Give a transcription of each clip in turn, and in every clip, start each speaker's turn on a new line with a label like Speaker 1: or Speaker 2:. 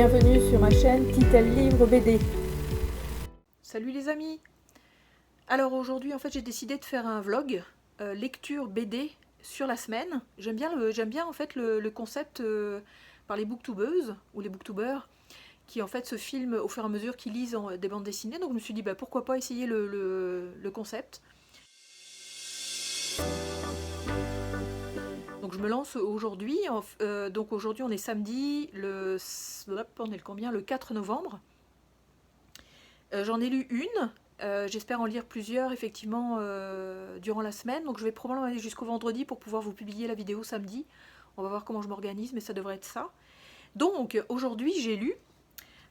Speaker 1: Bienvenue sur ma chaîne Titel Livre BD.
Speaker 2: Salut les amis. Alors aujourd'hui en fait j'ai décidé de faire un vlog lecture BD sur la semaine. J'aime bien en fait le concept par les booktubeuses ou les booktubeurs qui en fait se filment au fur et à mesure qu'ils lisent des bandes dessinées. Donc je me suis dit pourquoi pas essayer le concept. Donc je me lance aujourd'hui. Donc aujourd'hui on est samedi, on est le combien? Le 4 novembre. J'en ai lu une. J'espère en lire plusieurs effectivement durant la semaine. Donc je vais probablement aller jusqu'au vendredi pour pouvoir vous publier la vidéo samedi. On va voir comment je m'organise, mais ça devrait être ça. Donc aujourd'hui j'ai lu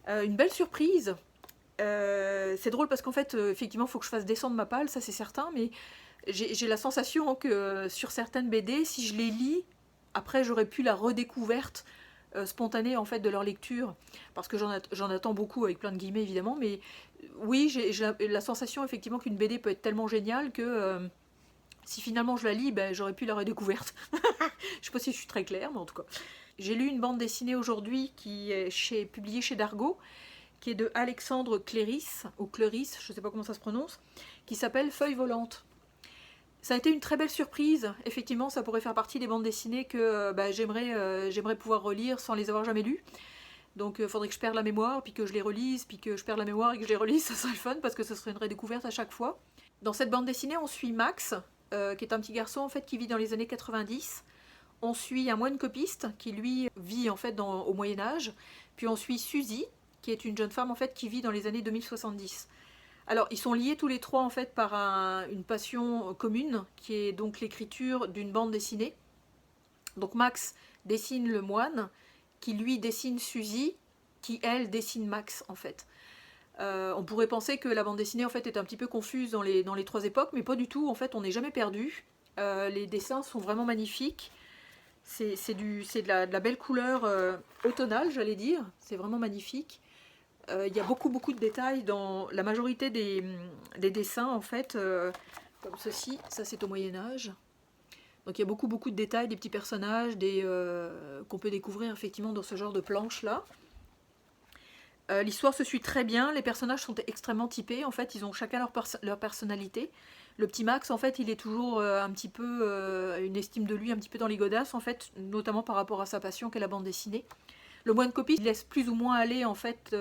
Speaker 2: une belle surprise. C'est drôle parce qu'en fait effectivement il faut que je fasse descendre ma palle, ça c'est certain, mais j'ai la sensation que sur certaines BD, si je les lis, après j'aurais pu la redécouverte spontanée en fait de leur lecture, parce que j'en attends beaucoup avec plein de guillemets évidemment, mais oui j'ai la sensation effectivement qu'une BD peut être tellement géniale que si finalement je la lis, j'aurais pu la redécouverte. Je sais pas si je suis très claire, mais en tout cas. J'ai lu une bande dessinée aujourd'hui qui est publiée chez Dargaud, qui est de Alexandre Cléris, ou Cléris, je ne sais pas comment ça se prononce, qui s'appelle Feuilles volantes. Ça a été une très belle surprise, effectivement ça pourrait faire partie des bandes dessinées que j'aimerais pouvoir relire sans les avoir jamais lues. Donc il faudrait que je perde la mémoire, puis que je les relise, puis que je perde la mémoire et que je les relise, ça serait le fun parce que ce serait une redécouverte à chaque fois. Dans cette bande dessinée on suit Max, qui est un petit garçon en fait qui vit dans les années 90. On suit un moine copiste qui lui vit en fait au Moyen-Âge. Puis on suit Suzy, qui est une jeune femme en fait qui vit dans les années 2070. Alors, ils sont liés tous les trois en fait par une passion commune, qui est donc l'écriture d'une bande dessinée. Donc Max dessine le moine, qui lui dessine Suzy, qui elle dessine Max en fait. On pourrait penser que la bande dessinée en fait est un petit peu confuse dans les trois époques, mais pas du tout. En fait, on n'est jamais perdu. Les dessins sont vraiment magnifiques. C'est de la belle couleur automnale, j'allais dire. C'est vraiment magnifique. Il y a beaucoup de détails dans la majorité des dessins en fait, comme ceci, ça c'est au Moyen-Âge. Donc il y a beaucoup de détails, des petits personnages, qu'on peut découvrir effectivement dans ce genre de planches là. L'histoire se suit très bien, les personnages sont extrêmement typés, en fait ils ont chacun leur personnalité. Le petit Max en fait il est toujours un petit peu, une estime de lui un petit peu dans les godasses en fait, notamment par rapport à sa passion qu'est la bande dessinée. Le moine copiste laisse plus ou moins aller en fait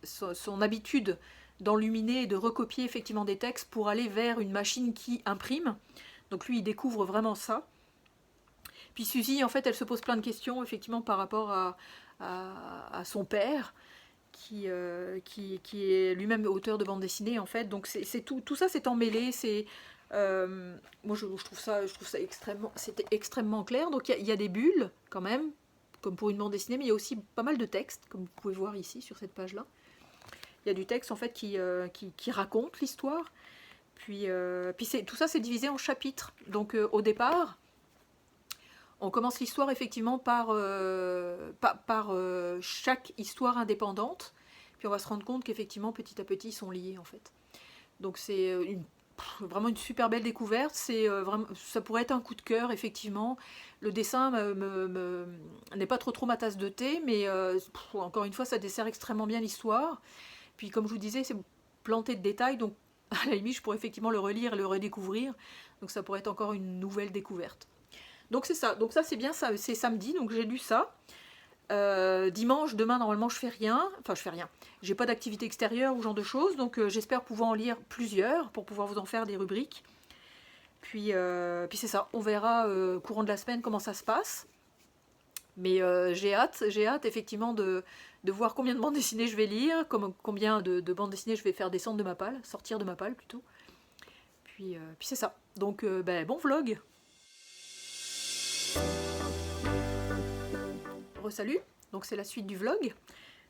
Speaker 2: son habitude d'enluminer et de recopier effectivement des textes pour aller vers une machine qui imprime. Donc lui il découvre vraiment ça. Puis Suzy en fait elle se pose plein de questions effectivement par rapport à son père qui est lui-même auteur de bande dessinée en fait. Donc c'est tout ça c'est emmêlé, moi je trouve ça c'était extrêmement clair. Donc il y a des bulles quand même, comme pour une bande dessinée, mais il y a aussi pas mal de textes, comme vous pouvez voir ici sur cette page-là. Il y a du texte en fait qui raconte l'histoire. Puis tout ça c'est divisé en chapitres. Donc au départ, on commence l'histoire effectivement par chaque histoire indépendante. Puis on va se rendre compte qu'effectivement petit à petit ils sont liés en fait. Donc c'est vraiment une super belle découverte. Ça pourrait être un coup de cœur effectivement. Le dessin n'est pas trop ma tasse de thé, mais encore une fois ça dessert extrêmement bien l'histoire. Puis comme je vous disais c'est planté de détails, donc à la limite je pourrais effectivement le relire et le redécouvrir. Donc ça pourrait être encore une nouvelle découverte. Donc c'est ça, c'est bien ça, c'est samedi, donc j'ai lu ça. Dimanche, demain normalement je fais rien, j'ai pas d'activité extérieure ou genre de choses, donc j'espère pouvoir en lire plusieurs pour pouvoir vous en faire des rubriques. Puis c'est ça, on verra courant de la semaine comment ça se passe. Mais j'ai hâte effectivement de voir combien de bandes dessinées je vais lire, combien de bandes dessinées je vais faire descendre de ma palle, sortir de ma palle plutôt. Puis c'est ça, donc bon vlog. Salut, donc c'est la suite du vlog.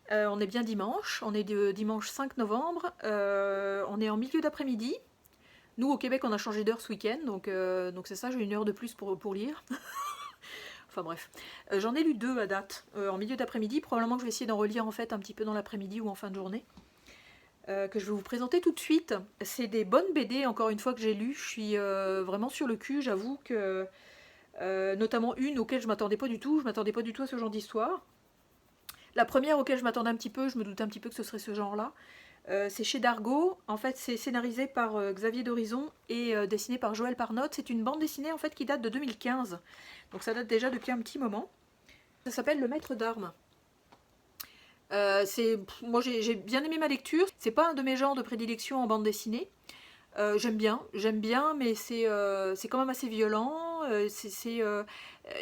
Speaker 2: On est bien dimanche, on est dimanche 5 novembre, on est en milieu d'après-midi. Nous au Québec on a changé d'heure ce week-end, donc c'est ça, j'ai une heure de plus pour lire. Enfin bref, j'en ai lu deux à date, en milieu d'après-midi, probablement que je vais essayer d'en relire en fait un petit peu dans l'après-midi ou en fin de journée. Que je vais vous présenter tout de suite. C'est des bonnes BD encore une fois que j'ai lues, je suis vraiment sur le cul, j'avoue que... notamment une auquel je m'attendais pas du tout à ce genre d'histoire. La première auquel je m'attendais un petit peu, je me doutais un petit peu que ce serait ce genre-là. C'est chez Dargaud. En fait, c'est scénarisé par Xavier Dorizon et dessiné par Joël Parnotte. C'est une bande dessinée en fait qui date de 2015. Donc ça date déjà depuis un petit moment. Ça s'appelle Le Maître d'Armes. Moi j'ai bien aimé ma lecture. C'est pas un de mes genres de prédilection en bande dessinée. J'aime bien, mais c'est quand même assez violent.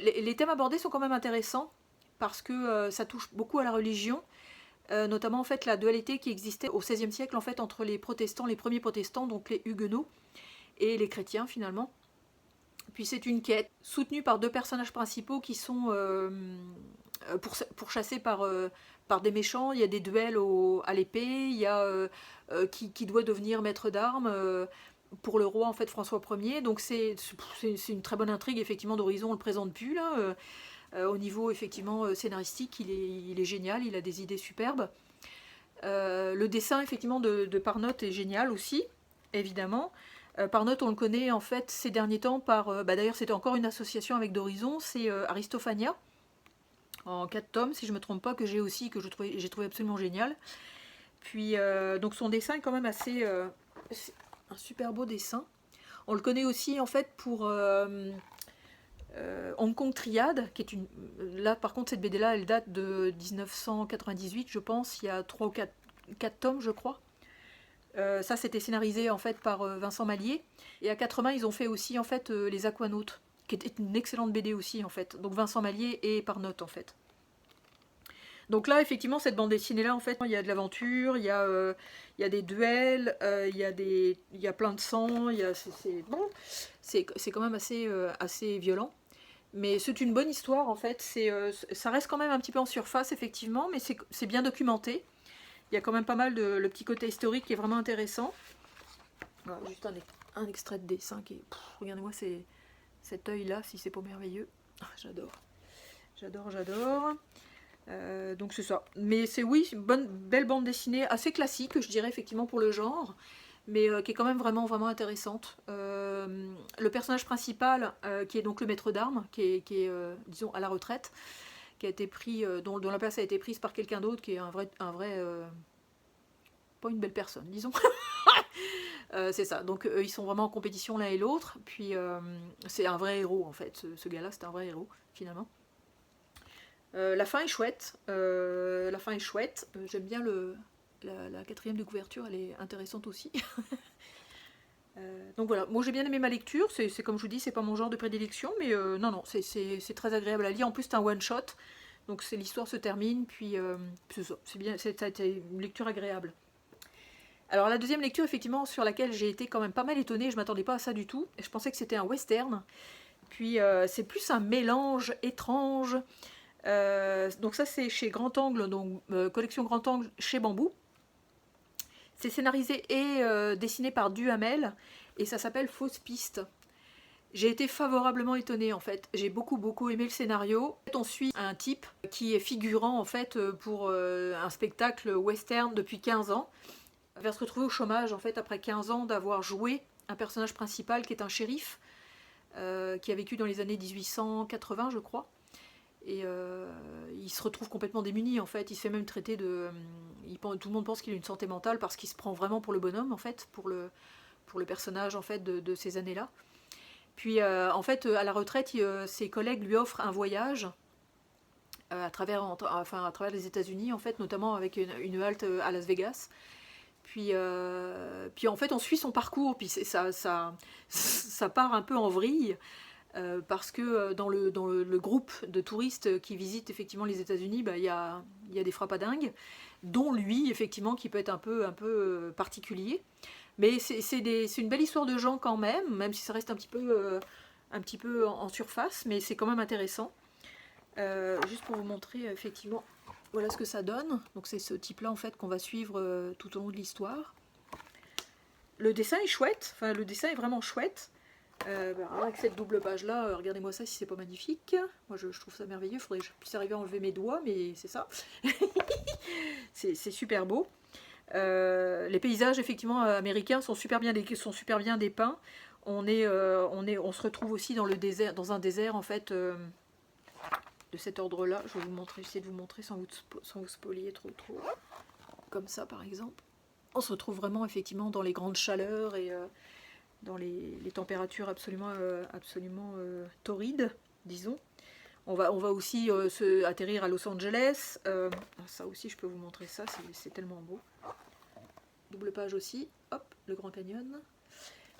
Speaker 2: Les thèmes abordés sont quand même intéressants parce que ça touche beaucoup à la religion, notamment en fait la dualité qui existait au XVIe siècle en fait entre les protestants, les premiers protestants, donc les huguenots, et les chrétiens finalement. Puis c'est une quête soutenue par deux personnages principaux qui sont pourchassés par des méchants. Il y a des duels à l'épée, il y a qui doit devenir maître d'armes pour le roi en fait François Ier. Donc c'est une très bonne intrigue effectivement d'Horizon, on le présente plus là. Au niveau effectivement scénaristique, il est génial, il a des idées superbes. Le dessin effectivement de Parnotte est génial aussi, évidemment. Parnotte, on le connaît en fait ces derniers temps par, d'ailleurs c'était encore une association avec d'Horizon, c'est Aristophania, en 4 tomes si je ne me trompe pas, que j'ai aussi, que j'ai trouvé absolument génial. Puis donc son dessin est quand même assez, c'est un super beau dessin. On le connaît aussi en fait pour Hong Kong Triade, qui est une... Là par contre cette BD là elle date de 1998 je pense, il y a 3 ou 4 tomes je crois. Ça c'était scénarisé en fait par Vincent Mallier, et à 80 ils ont fait aussi en fait Les Aquanautes, qui était une excellente BD aussi en fait, donc Vincent Mallier et Parnotte en fait. Donc là effectivement cette bande dessinée là en fait il y a de l'aventure, il y a des duels, il y a plein de sang, c'est quand même assez violent. Mais c'est une bonne histoire en fait, ça reste quand même un petit peu en surface effectivement, mais c'est bien documenté. Il y a quand même pas mal le petit côté historique qui est vraiment intéressant. Voilà, juste un extrait de dessin qui est... Regardez-moi cet œil là, si c'est pas merveilleux. J'adore. Donc c'est ça. Mais c'est oui, une belle bande dessinée, assez classique je dirais effectivement pour le genre, mais qui est quand même vraiment intéressante. Le personnage principal, qui est donc le maître d'armes, qui est disons à la retraite, qui a été pris, dont la place a été prise par quelqu'un d'autre, qui est un vrai pas une belle personne, disons. C'est ça. Donc ils sont vraiment en compétition l'un et l'autre. Puis c'est un vrai héros en fait. Ce gars-là, c'est un vrai héros finalement. La fin est chouette. J'aime bien la quatrième de couverture, elle est intéressante aussi. Donc voilà, moi j'ai bien aimé ma lecture, c'est comme je vous dis, c'est pas mon genre de prédilection, mais non, c'est très agréable à lire. En plus, c'est un one-shot, donc l'histoire se termine, puis c'est ça, c'est bien, ça a été une lecture agréable. Alors la deuxième lecture, effectivement, sur laquelle j'ai été quand même pas mal étonnée, je m'attendais pas à ça du tout, je pensais que c'était un western, puis c'est plus un mélange étrange. Donc ça c'est chez Grand Angle, donc collection Grand Angle chez Bambou. C'est scénarisé et dessiné par Duhamel, et ça s'appelle Fausse Piste. J'ai été favorablement étonnée en fait, j'ai beaucoup aimé le scénario. En fait, on suit un type qui est figurant en fait pour un spectacle western depuis 15 ans. Il va se retrouver au chômage en fait après 15 ans d'avoir joué un personnage principal qui est un shérif qui a vécu dans les années 1880 je crois. Et il se retrouve complètement démuni en fait, il se fait même traiter de... tout le monde pense qu'il a une santé mentale parce qu'il se prend vraiment pour le bonhomme en fait, pour le personnage en fait de ces années-là. Puis en fait à la retraite, ses collègues lui offrent un voyage à travers les États-Unis en fait, notamment avec une halte à Las Vegas. Puis en fait on suit son parcours, puis ça part un peu en vrille. Parce que dans le groupe de touristes qui visitent effectivement les États-Unis, il y a des frappadingues, dont lui effectivement qui peut être un peu particulier. Mais c'est une belle histoire de gens quand même si ça reste un petit peu en surface, mais c'est quand même intéressant. Juste pour vous montrer effectivement, voilà ce que ça donne. Donc c'est ce type-là en fait qu'on va suivre tout au long de l'histoire. Le dessin est chouette, le dessin est vraiment chouette. Avec cette double page là, regardez-moi ça si c'est pas magnifique. Moi je trouve ça merveilleux, il faudrait que je puisse arriver à enlever mes doigts, mais c'est ça. c'est super beau. Les paysages effectivement américains sont super bien dépeints. On se retrouve aussi dans le désert, dans un désert en fait de cet ordre-là. Je vais vous montrer, essayer de vous montrer sans vous spolier trop. Comme ça, par exemple. On se retrouve vraiment effectivement dans les grandes chaleurs et dans les températures absolument torrides, disons. On va aussi atterrir à Los Angeles. Ça aussi, je peux vous montrer ça, c'est tellement beau. Double page aussi. Hop, le Grand Canyon.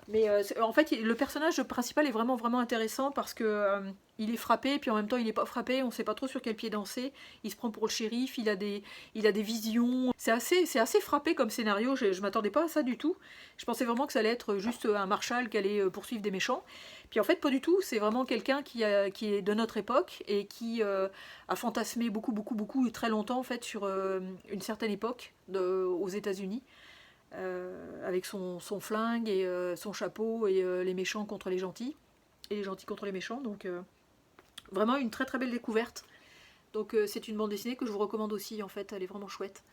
Speaker 2: Mais en fait, le personnage principal est vraiment intéressant parce que il est frappé, puis en même temps, il n'est pas frappé. On ne sait pas trop sur quel pied danser. Il se prend pour le shérif. Il a des visions. C'est assez frappé comme scénario. Je m'attendais pas à ça du tout. Je pensais vraiment que ça allait être juste un marshal qui allait poursuivre des méchants. Puis en fait, pas du tout. C'est vraiment quelqu'un qui est de notre époque et qui a fantasmé beaucoup et très longtemps en fait sur une certaine époque aux États-Unis. Avec son flingue et son chapeau et les méchants contre les gentils et les gentils contre les méchants, donc vraiment une très belle découverte. Donc c'est une bande dessinée que je vous recommande aussi, en fait, elle est vraiment chouette.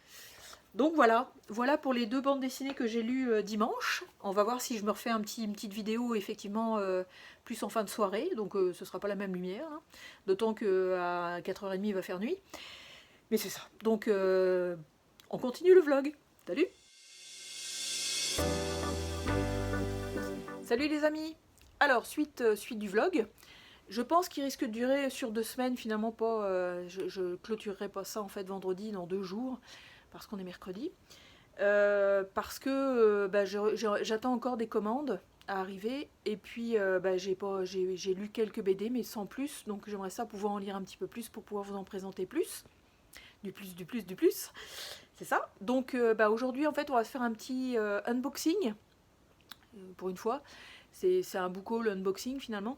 Speaker 2: Donc voilà pour les 2 bandes dessinées que j'ai lues dimanche. On va voir si je me refais une petite vidéo effectivement plus en fin de soirée, donc ce sera pas la même lumière, hein. D'autant qu'à 4h30 il va faire nuit, mais c'est ça. Donc on continue le vlog. Salut. Salut les amis. Alors suite du vlog. Je pense qu'il risque de durer sur 2 semaines, finalement pas. Je clôturerai pas ça en fait vendredi dans 2 jours parce qu'on est mercredi. Parce que j'attends encore des commandes à arriver et puis j'ai lu quelques BD mais sans plus, donc j'aimerais ça pouvoir en lire un petit peu plus pour pouvoir vous en présenter plus. Du plus. C'est ça. Donc aujourd'hui en fait on va se faire un petit unboxing. Pour une fois, c'est un book haul unboxing finalement.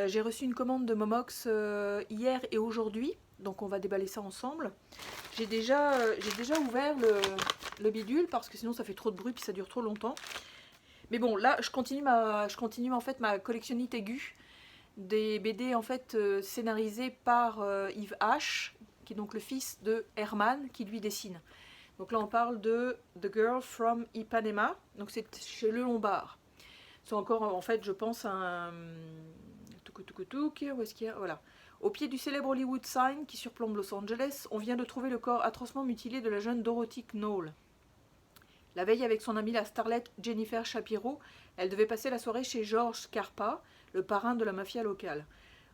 Speaker 2: J'ai reçu une commande de Momox hier et aujourd'hui, donc on va déballer ça ensemble. J'ai déjà ouvert le bidule parce que sinon ça fait trop de bruit puis ça dure trop longtemps. Mais bon, là je continue en fait ma collectionnite aiguë des BD en fait scénarisés par Yves H, qui est donc le fils de Herman qui lui dessine. Donc là on parle de The Girl from Ipanema, donc c'est chez Le Lombard. C'est encore en fait je pense un... Où est-ce qu'il y a... Voilà. Au pied du célèbre Hollywood Sign qui surplombe Los Angeles, on vient de trouver le corps atrocement mutilé de la jeune Dorothy Knoll. La veille avec son amie la starlette Jennifer Shapiro, elle devait passer la soirée chez George Scarpa, le parrain de la mafia locale.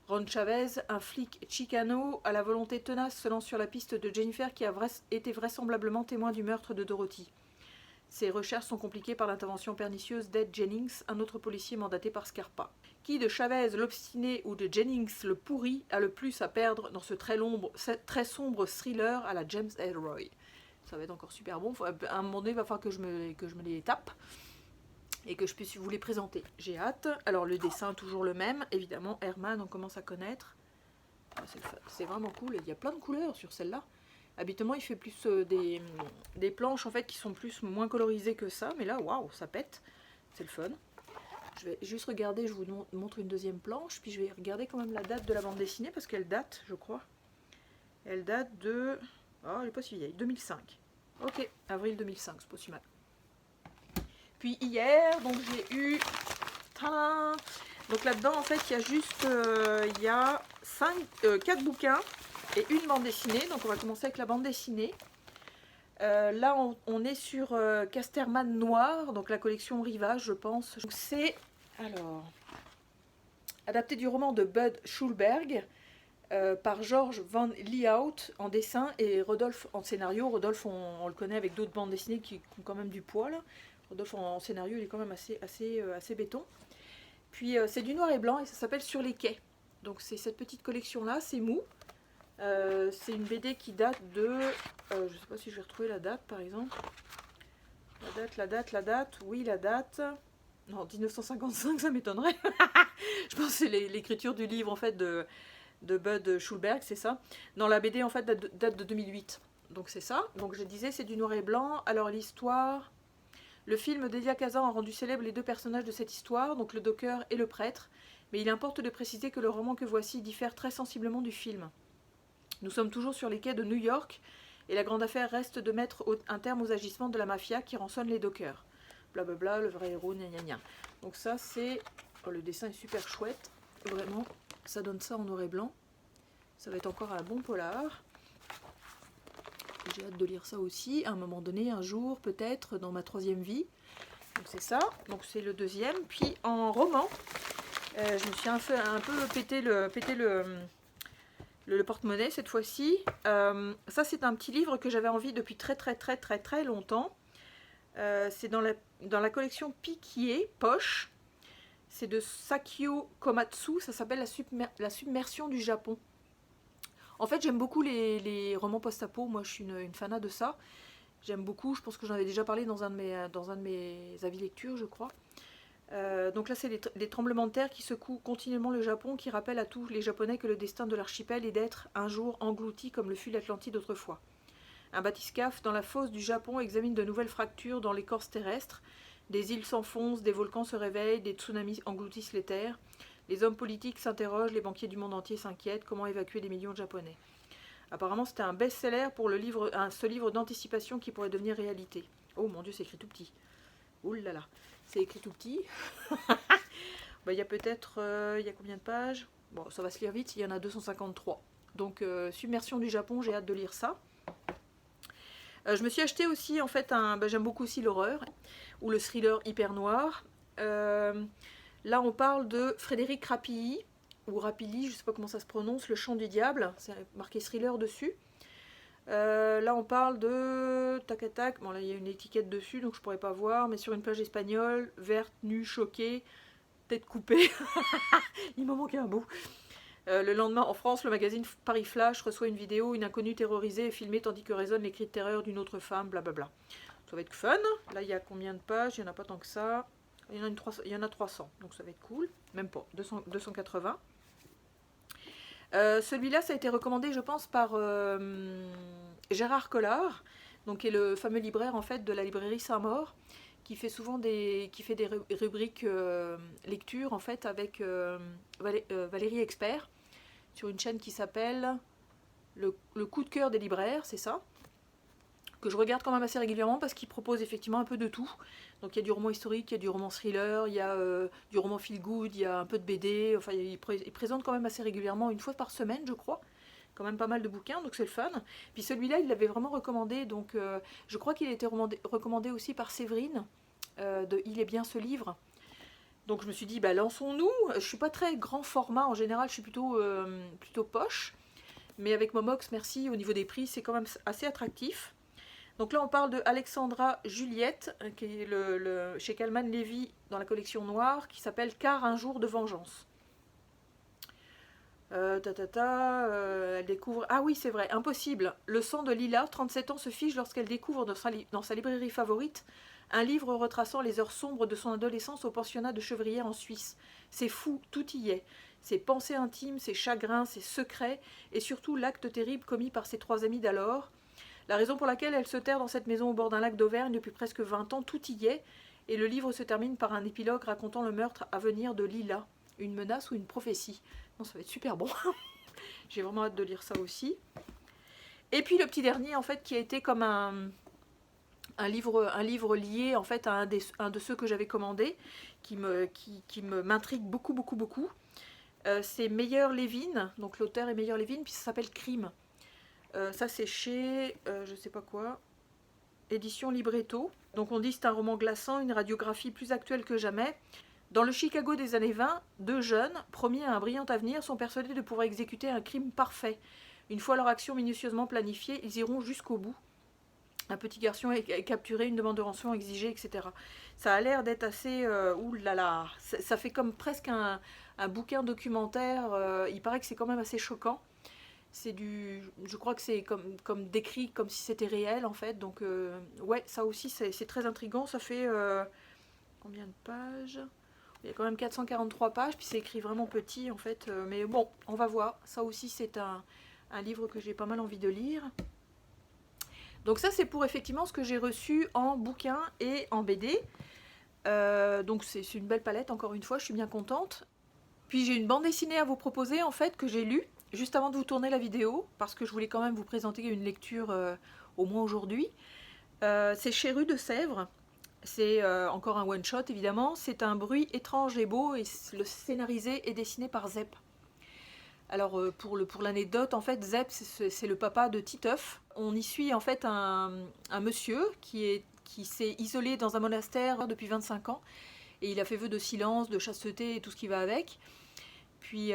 Speaker 2: Ron Chavez, un flic chicano à la volonté tenace, se lance sur la piste de Jennifer qui a été vraisemblablement témoin du meurtre de Dorothy. Ses recherches sont compliquées par l'intervention pernicieuse d'Ed Jennings, un autre policier mandaté par Scarpa. Qui de Chavez l'obstiné ou de Jennings le pourri a le plus à perdre dans ce très sombre thriller à la James Ellroy? Ça va être encore super bon. À un moment donné, il va falloir que je me les tape et que je puisse vous les présenter. J'ai hâte. Alors le dessin toujours le même, évidemment. Herman, on commence à connaître. Ah, c'est vraiment cool. Il y a plein de couleurs sur celle-là. Habituellement, il fait plus des planches en fait qui sont moins colorisées que ça, mais là, waouh, ça pète. C'est le fun. Je vais juste regarder. Je vous montre une deuxième planche, puis je vais regarder quand même la date de la bande dessinée parce qu'elle date, je crois. Elle date de... Oh, elle n'est pas si vieille. 2005. Ok, avril 2005, c'est pas si mal. Puis hier, donc j'ai eu... Tadam! Donc là-dedans, en fait, il y a juste... il y a 4 bouquins et une bande dessinée. Donc on va commencer avec la bande dessinée. Là, on est sur Casterman Noir, donc la collection Rivage, je pense. C'est, alors, adapté du roman de Bud Schulberg, par George Van Lihout en dessin et Rodolphe en scénario. Rodolphe, on le connaît avec d'autres bandes dessinées qui ont quand même du poids. Rodolphe en scénario, il est quand même assez béton. Puis c'est du noir et blanc et ça s'appelle Sur les quais. Donc c'est cette petite collection-là, c'est mou. C'est une BD qui date de... je ne sais pas si je vais retrouver la date par exemple. La date, oui la date... Non, 1955, ça m'étonnerait. Je pense que c'est l'écriture du livre en fait de Bud Schulberg, c'est ça. Non, la BD en fait date de 2008. Donc c'est ça. Donc je disais, c'est du noir et blanc. Alors l'histoire... Le film d'Elia Kazan a rendu célèbres les 2 personnages de cette histoire, donc le docker et le prêtre. Mais il importe de préciser que le roman que voici diffère très sensiblement du film. Nous sommes toujours sur les quais de New York et la grande affaire reste de mettre un terme aux agissements de la mafia qui rançonne les dockers. Blablabla, le vrai héros, gna gna gna. Donc ça c'est... Oh, le dessin est super chouette. Vraiment, ça donne ça en noir et blanc. Ça va être encore un bon polar. J'ai hâte de lire ça aussi, à un moment donné, un jour, peut-être, dans ma 3e vie. Donc c'est ça, donc c'est le 2e. Puis en roman, je me suis un peu pété le porte-monnaie cette fois-ci. Ça c'est un petit livre que j'avais envie depuis très longtemps. C'est dans la collection Piquier, Poche. C'est de Sakio Komatsu, ça s'appelle la submersion du Japon. En fait, j'aime beaucoup les romans post-apo, moi je suis une fanat de ça. J'aime beaucoup, je pense que j'en avais déjà parlé dans un de mes avis lecture, je crois. Donc là, c'est les tremblements de terre qui secouent continuellement le Japon, qui rappellent à tous les Japonais que le destin de l'archipel est d'être un jour englouti comme le fut l'Atlantide autrefois. Un bathyscaphe dans la fosse du Japon examine de nouvelles fractures dans l'écorce terrestre. Des îles s'enfoncent, des volcans se réveillent, des tsunamis engloutissent les terres. Les hommes politiques s'interrogent, les banquiers du monde entier s'inquiètent. Comment évacuer des millions de Japonais? Apparemment, c'était un best-seller pour ce livre d'anticipation qui pourrait devenir réalité. Oh mon Dieu, c'est écrit tout petit. Ouh là là, c'est écrit tout petit. Il y a peut-être... il y a combien de pages? Bon, ça va se lire vite, il y en a 253. Donc, Submersion du Japon, j'ai hâte de lire ça. Je me suis acheté aussi, en fait, j'aime beaucoup aussi l'horreur, ou le thriller hyper noir. Là, on parle de Frédéric Rapilly, ou Rapilly, je ne sais pas comment ça se prononce, Le Chant du Diable, c'est marqué thriller dessus. Là, on parle de tac tac. Bon, là, il y a une étiquette dessus, donc je pourrais pas voir, mais sur une plage espagnole, verte, nue, choquée, tête coupée. Il m'en manquait un bout. Le lendemain, en France, le magazine Paris Flash reçoit une vidéo, une inconnue terrorisée est filmée tandis que résonnent les cris de terreur d'une autre femme, blablabla. Ça va être fun. Là, il y a combien de pages? Il n'y en a pas tant que ça. Il y en a 300, donc ça va être cool. Même pas, 280. Celui-là, ça a été recommandé, je pense, par Gérard Collard, donc, qui est le fameux libraire en fait, de la librairie Saint-Maur, qui fait souvent des rubriques lecture en fait, avec Valérie Expert, sur une chaîne qui s'appelle le coup de cœur des libraires, c'est ça, que je regarde quand même assez régulièrement parce qu'il propose effectivement un peu de tout. Donc il y a du roman historique, il y a du roman thriller, il y a du roman feel good, il y a un peu de BD, enfin il présente quand même assez régulièrement, une fois par semaine je crois, quand même pas mal de bouquins, donc c'est le fun. Puis celui-là il l'avait vraiment recommandé, donc je crois qu'il a été recommandé aussi par Séverine, de Il est bien ce livre. Donc je me suis dit, bah lançons-nous. Je suis pas très grand format en général, je suis plutôt poche. Mais avec Momox, merci, au niveau des prix, c'est quand même assez attractif. Donc là, on parle de Alexandra Juliette, qui est chez Calman Levy dans la collection noire, qui s'appelle Car un jour de vengeance. Elle découvre... Ah oui, c'est vrai, impossible. Le sang de Lila, 37 ans, se fige lorsqu'elle découvre dans sa librairie favorite un livre retraçant les heures sombres de son adolescence au pensionnat de Chevrières en Suisse. C'est fou, tout y est. Ses pensées intimes, ses chagrins, ses secrets, et surtout l'acte terrible commis par ses 3 amis d'alors. La raison pour laquelle elle se terre dans cette maison au bord d'un lac d'Auvergne depuis presque 20 ans, tout y est, et le livre se termine par un épilogue racontant le meurtre à venir de Lila. Une menace ou une prophétie? Non, ça va être super bon. J'ai vraiment hâte de lire ça aussi. Et puis le petit dernier, en fait, qui a été comme un livre lié en fait à un de ceux que j'avais commandé, qui m'intrigue beaucoup. C'est Meyer Levin, donc l'auteur est Meyer Levin, puis ça s'appelle Crime. Ça c'est chez, je sais pas quoi, édition Libretto. Donc on dit c'est un roman glaçant, une radiographie plus actuelle que jamais. Dans le Chicago des années 20, 2 jeunes, promis à un brillant avenir, sont persuadés de pouvoir exécuter un crime parfait. Une fois leur action minutieusement planifiée, ils iront jusqu'au bout. Un petit garçon est capturé, une demande de rançon exigée, etc. Ça a l'air d'être assez... oulala, ça fait comme presque un bouquin documentaire. Il paraît que c'est quand même assez choquant. Je crois que c'est comme décrit comme si c'était réel en fait. Donc ouais, ça aussi c'est très intriguant. Ça fait combien de pages? Il y a quand même 443 pages, puis c'est écrit vraiment petit en fait. Mais bon, on va voir. Ça aussi c'est un livre que j'ai pas mal envie de lire. Donc ça c'est pour effectivement ce que j'ai reçu en bouquin et en BD. Donc c'est une belle palette, encore une fois, je suis bien contente. Puis j'ai une bande dessinée à vous proposer en fait que j'ai lue juste avant de vous tourner la vidéo, parce que je voulais quand même vous présenter une lecture au moins aujourd'hui. C'est chez Rue de Sèvres. C'est encore un one-shot évidemment. C'est un bruit étrange et beau, et le scénarisé et dessiné par Zep. Alors pour l'anecdote, en fait, Zep, c'est le papa de Titeuf. On y suit en fait un monsieur qui s'est isolé dans un monastère depuis 25 ans. Et il a fait vœu de silence, de chasteté et tout ce qui va avec. Puis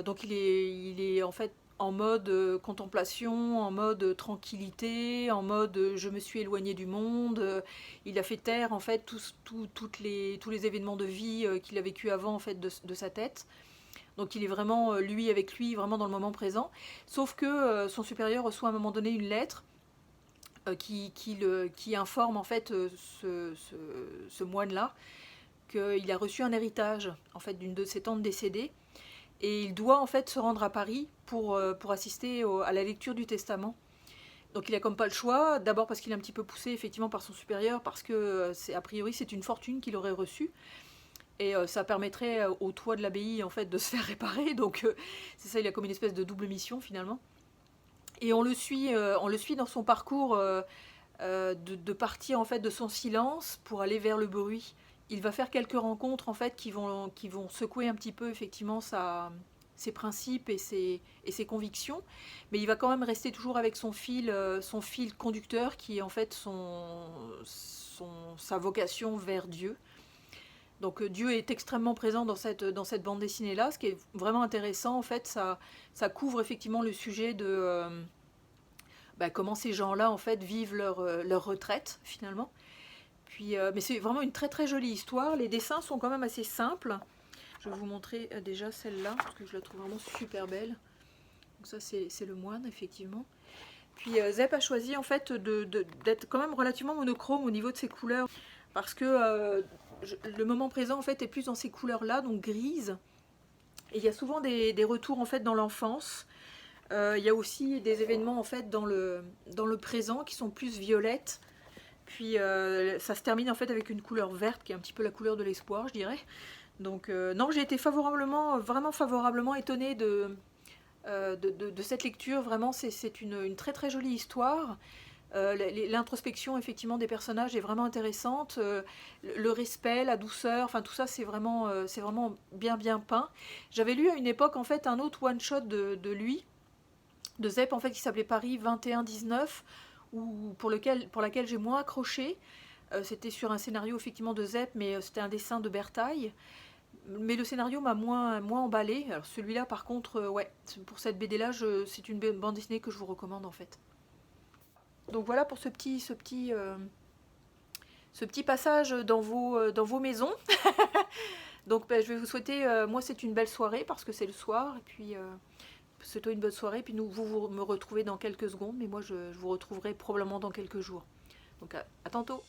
Speaker 2: donc il est en fait en mode contemplation, en mode tranquillité, en mode je me suis éloigné du monde. Il a fait taire en fait tous les événements de vie qu'il a vécu avant en fait de sa tête. Donc il est vraiment lui avec lui, vraiment dans le moment présent. Sauf que son supérieur reçoit à un moment donné une lettre qui informe en fait ce moine-là qu'il a reçu un héritage en fait d'une de ses tantes décédées et il doit en fait se rendre à Paris pour assister à la lecture du testament. Donc il a comme pas le choix, d'abord parce qu'il est un petit peu poussé effectivement par son supérieur, parce que a priori c'est une fortune qu'il aurait reçue. Et ça permettrait au toit de l'abbaye en fait de se faire réparer, donc c'est ça, il a comme une espèce de double mission finalement. Et on le suit dans son parcours de partir en fait de son silence pour aller vers le bruit. Il va faire quelques rencontres en fait qui vont secouer un petit peu effectivement ses principes et ses convictions, mais il va quand même rester toujours avec son fil conducteur qui est en fait sa vocation vers Dieu. Donc Dieu est extrêmement présent dans cette bande dessinée là, ce qui est vraiment intéressant en fait, ça couvre effectivement le sujet de comment ces gens-là en fait vivent leur retraite finalement. Puis, mais c'est vraiment une très très jolie histoire. Les dessins sont quand même assez simples. Je vais vous montrer déjà celle-là parce que je la trouve vraiment super belle. Donc ça c'est le moine effectivement. Puis Zep a choisi en fait d'être quand même relativement monochrome au niveau de ses couleurs parce que le moment présent en fait est plus dans ces couleurs-là, donc grises. Et il y a souvent des retours en fait dans l'enfance. Il y a aussi des événements en fait dans le présent qui sont plus violettes. Puis ça se termine en fait avec une couleur verte qui est un petit peu la couleur de l'espoir, je dirais. Donc non, j'ai été vraiment favorablement étonnée de cette lecture. Vraiment, c'est une très très jolie histoire. L'introspection effectivement des personnages est vraiment intéressante. Le respect, la douceur, enfin tout ça c'est vraiment bien peint. J'avais lu à une époque en fait un autre one shot de lui, de Zep en fait qui s'appelait Paris 21-19, pour laquelle j'ai moins accroché. C'était sur un scénario effectivement de Zep, mais c'était un dessin de Bertaille. Mais le scénario m'a moins emballé. Alors celui-là par contre, ouais, pour cette BD là, c'est une bande dessinée que je vous recommande en fait. Donc voilà pour ce petit passage dans vos maisons. Donc je vais vous souhaiter, moi c'est une belle soirée parce que c'est le soir, et puis souhaitez une bonne soirée, et puis vous me retrouvez dans quelques secondes, mais moi je vous retrouverai probablement dans quelques jours. Donc à tantôt.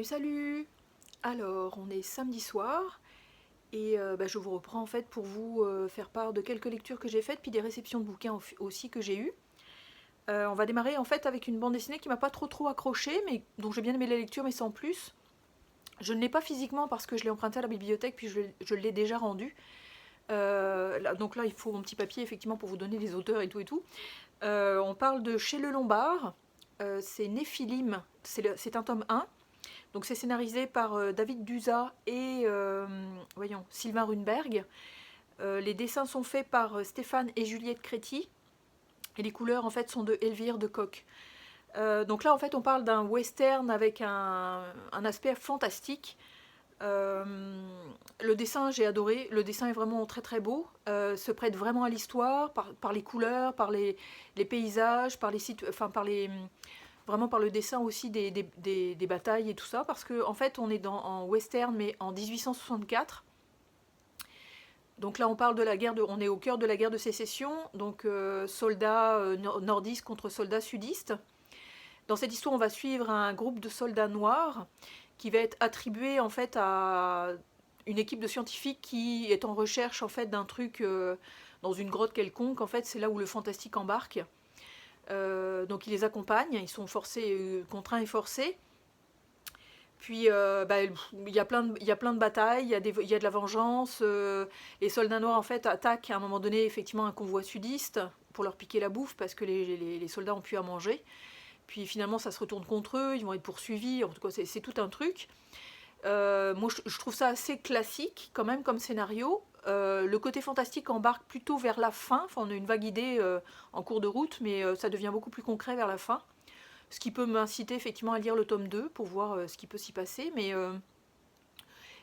Speaker 2: Salut. Alors on est samedi soir. Et je vous reprends en fait pour vous faire part de quelques lectures que j'ai faites, puis des réceptions de bouquins aussi que j'ai eues. On va démarrer en fait avec une bande dessinée qui m'a pas trop accroché, mais dont j'ai bien aimé la lecture, mais sans plus. Je ne l'ai pas physiquement parce que je l'ai emprunté à la bibliothèque, puis je l'ai déjà rendu. Donc là, il faut mon petit papier effectivement pour vous donner les auteurs et tout. On parle de Chez le Lombard. C'est Néphilim, c'est un tome 1. Donc c'est scénarisé par David Duza et Sylvain Runberg. Les dessins sont faits par Stéphane et Juliette Créti. Et les couleurs en fait sont de Elvire de Coq. Donc là en fait on parle d'un western avec un aspect fantastique. Le dessin j'ai adoré. Le dessin est vraiment très très beau. Se prête vraiment à l'histoire par les couleurs, par les paysages, par les sites, vraiment par le dessin aussi des batailles et tout ça, parce que en fait on est en western mais en 1864. Donc là on parle de on est au cœur de la guerre de sécession, donc soldats nordistes contre soldats sudistes. Dans cette histoire on va suivre un groupe de soldats noirs qui va être attribué en fait à une équipe de scientifiques qui est en recherche en fait d'un truc dans une grotte quelconque. En fait c'est là où le fantastique embarque. Donc ils les accompagnent, ils sont contraints et forcés. Puis il y a plein de batailles, il y a de la vengeance. Les soldats noirs en fait attaquent à un moment donné effectivement un convoi sudiste pour leur piquer la bouffe parce que les soldats ont pu à manger. Puis finalement ça se retourne contre eux, ils vont être poursuivis, en tout cas c'est tout un truc. Moi, je trouve ça assez classique quand même comme scénario. Le côté fantastique embarque plutôt vers la fin. Enfin, on a une vague idée en cours de route, mais ça devient beaucoup plus concret vers la fin. Ce qui peut m'inciter effectivement à lire le tome 2 pour voir ce qui peut s'y passer. Mais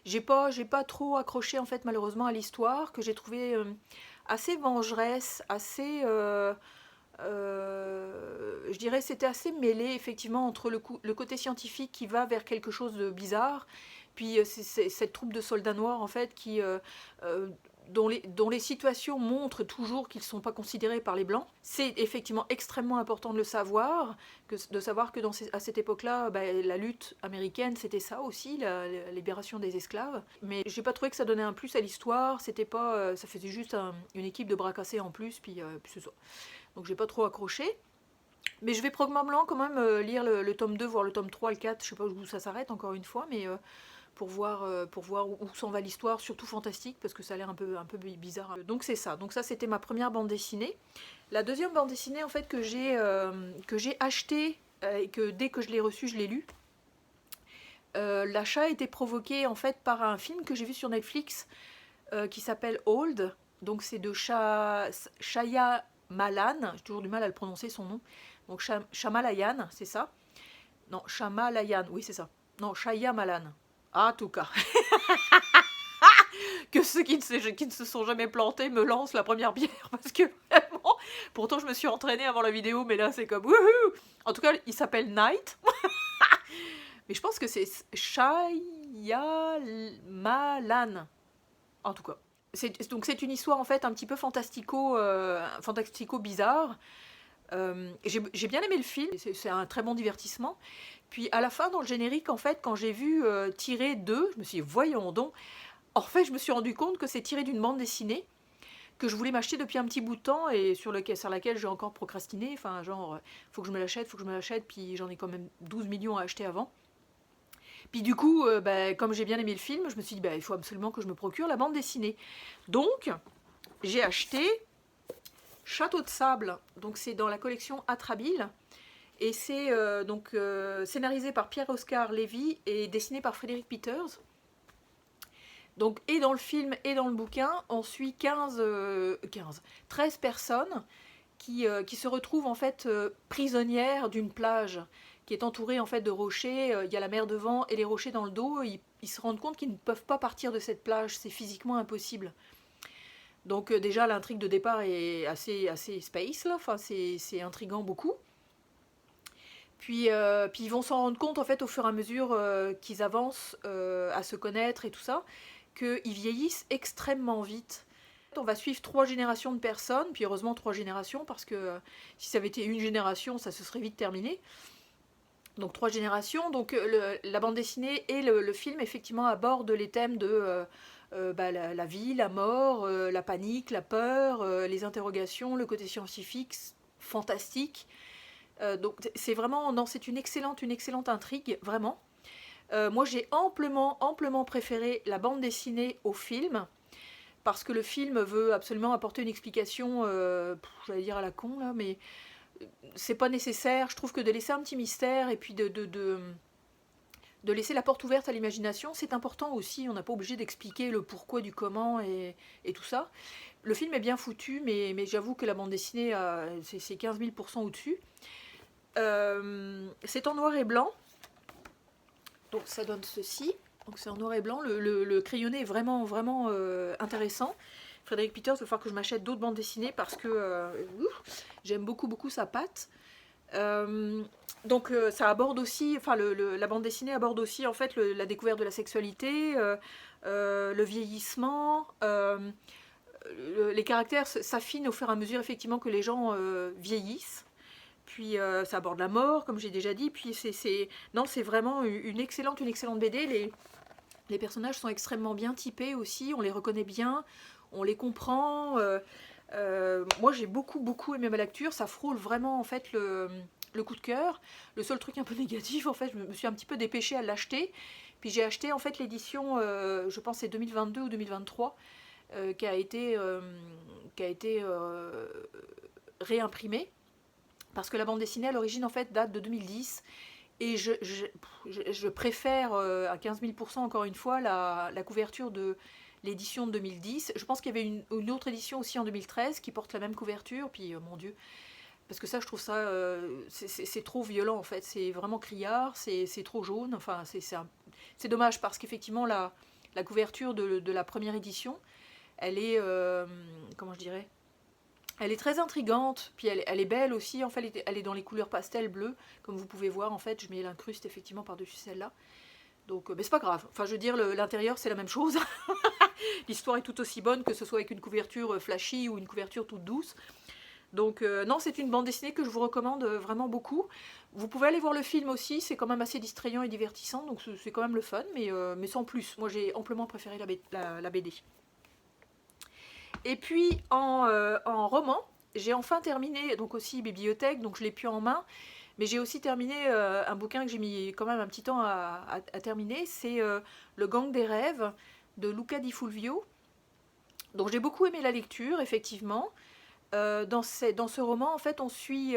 Speaker 2: j'ai pas trop accroché en fait malheureusement à l'histoire, que j'ai trouvé assez vengeresse, assez... je dirais c'était assez mêlé effectivement entre le côté scientifique qui va vers quelque chose de bizarre, puis c'est cette troupe de soldats noirs en fait euh, dont les situations montrent toujours qu'ils ne sont pas considérés par les blancs. C'est effectivement extrêmement important de le savoir, de savoir que à cette époque-là, la lutte américaine, c'était ça aussi, la libération des esclaves. Mais j'ai pas trouvé que ça donnait un plus à l'histoire, c'était pas, ça faisait juste une équipe de bras cassés en plus, puis c'est ça. Donc j'ai pas trop accroché. Mais je vais probablement quand même lire le tome 2, voire le tome 3, le 4, je sais pas où ça s'arrête encore une fois, mais pour voir où s'en va l'histoire, surtout fantastique, parce que ça a l'air un peu bizarre. Donc c'est ça. Donc ça, c'était ma première bande dessinée. La deuxième bande dessinée, en fait, que j'ai achetée, et que dès que je l'ai reçue, je l'ai lue. L'achat a été provoqué, en fait, par un film que j'ai vu sur Netflix, qui s'appelle Old. Donc c'est de Shaya Malan, j'ai toujours du mal à le prononcer son nom. Donc Shamalayan, c'est ça? Non, Shamalayan, oui c'est ça. Non, Shaya Malan. Ah, en tout cas. Que ceux qui ne se sont jamais plantés me lancent la première bière, parce que vraiment, pourtant je me suis entraînée avant la vidéo, mais là c'est comme wouhou. En tout cas, il s'appelle Night. Mais je pense que c'est Shaya Malan. En tout cas. Donc c'est une histoire en fait un petit peu fantastico bizarre. J'ai bien aimé le film, c'est un très bon divertissement. Puis à la fin, dans le générique, en fait, quand j'ai vu tirer 2, je me suis dit, voyons donc. En fait, je me suis rendu compte que c'est tiré d'une bande dessinée que je voulais m'acheter depuis un petit bout de temps et sur laquelle j'ai encore procrastiné. Enfin, genre, faut que je me l'achète, puis j'en ai quand même 12 millions à acheter avant. Puis du coup, comme j'ai bien aimé le film, je me suis dit, il faut absolument que je me procure la bande dessinée. Donc, j'ai acheté Château de sable, donc c'est dans la collection Atrabile, et c'est scénarisé par Pierre-Oscar Lévy et dessiné par Frédéric Peters. Donc, et dans le film et dans le bouquin, on suit 13 personnes qui se retrouvent en fait prisonnières d'une plage qui est entourée en fait de rochers. Il y a la mer devant et les rochers dans le dos. Ils se rendent compte qu'ils ne peuvent pas partir de cette plage, c'est physiquement impossible. Donc déjà l'intrigue de départ est assez space là, enfin c'est intriguant beaucoup. Puis ils vont s'en rendre compte en fait au fur et à mesure qu'ils avancent à se connaître et tout ça, qu'ils vieillissent extrêmement vite. On va suivre 3 générations de personnes, puis heureusement 3 générations, parce que si ça avait été une génération, ça se serait vite terminé. Donc 3 générations, donc la bande dessinée et le film effectivement abordent les thèmes de la vie, la mort, la panique, la peur, les interrogations, le côté scientifique, fantastique. Donc c'est vraiment, non, c'est une excellente intrigue, vraiment. Moi j'ai amplement préféré la bande dessinée au film, parce que le film veut absolument apporter une explication, j'allais dire à la con là, mais c'est pas nécessaire. Je trouve que de laisser un petit mystère et puis de laisser la porte ouverte à l'imagination, c'est important aussi. On n'a pas obligé d'expliquer le pourquoi du comment et tout ça. Le film est bien foutu, mais j'avoue que la bande dessinée, c'est 15 000% au-dessus. C'est en noir et blanc. Donc ça donne ceci. Donc c'est en noir et blanc. Le crayonné est vraiment intéressant. Frédéric Peters, il va falloir que je m'achète d'autres bandes dessinées parce que j'aime beaucoup sa patte. Donc ça aborde aussi, enfin la bande dessinée aborde aussi en fait la découverte de la sexualité, le vieillissement. Les caractères s'affinent au fur et à mesure effectivement que les gens vieillissent. Puis ça aborde la mort, comme j'ai déjà dit. Puis c'est vraiment une excellente BD. Les personnages sont extrêmement bien typés aussi, on les reconnaît bien, on les comprend. Moi j'ai beaucoup aimé ma lecture, ça frôle vraiment en fait le coup de cœur. Le seul truc un peu négatif, en fait, je me suis un petit peu dépêchée à l'acheter. Puis j'ai acheté en fait l'édition, je pense c'est 2022 ou 2023, qui a été réimprimée. Parce que la bande dessinée à l'origine en fait date de 2010 Et je préfère à 15 000 % encore une fois la couverture de l'édition de 2010. Je pense qu'il y avait une autre édition aussi en 2013 qui porte la même couverture. Puis mon Dieu, parce que ça je trouve ça c'est trop violent en fait. C'est vraiment criard, c'est trop jaune. Enfin c'est dommage parce qu'effectivement la couverture de la première édition, elle est comment je dirais, elle est très intrigante, puis elle est belle aussi, en fait elle est dans les couleurs pastel bleu, comme vous pouvez voir en fait, je mets l'incruste effectivement par-dessus celle-là. Donc mais c'est pas grave, enfin je veux dire l'intérieur c'est la même chose. L'histoire est tout aussi bonne que ce soit avec une couverture flashy ou une couverture toute douce. Donc non, c'est une bande dessinée que je vous recommande vraiment beaucoup. Vous pouvez aller voir le film aussi, c'est quand même assez distrayant et divertissant, donc c'est quand même le fun, mais sans plus. Moi j'ai amplement préféré la BD. Et puis en roman, j'ai enfin terminé, donc aussi bibliothèque, donc je l'ai plus en main, mais j'ai aussi terminé un bouquin que j'ai mis quand même un petit temps à terminer, c'est Le Gang des rêves de Luca Di Fulvio. Donc j'ai beaucoup aimé la lecture, effectivement. Dans ce roman, en fait, on suit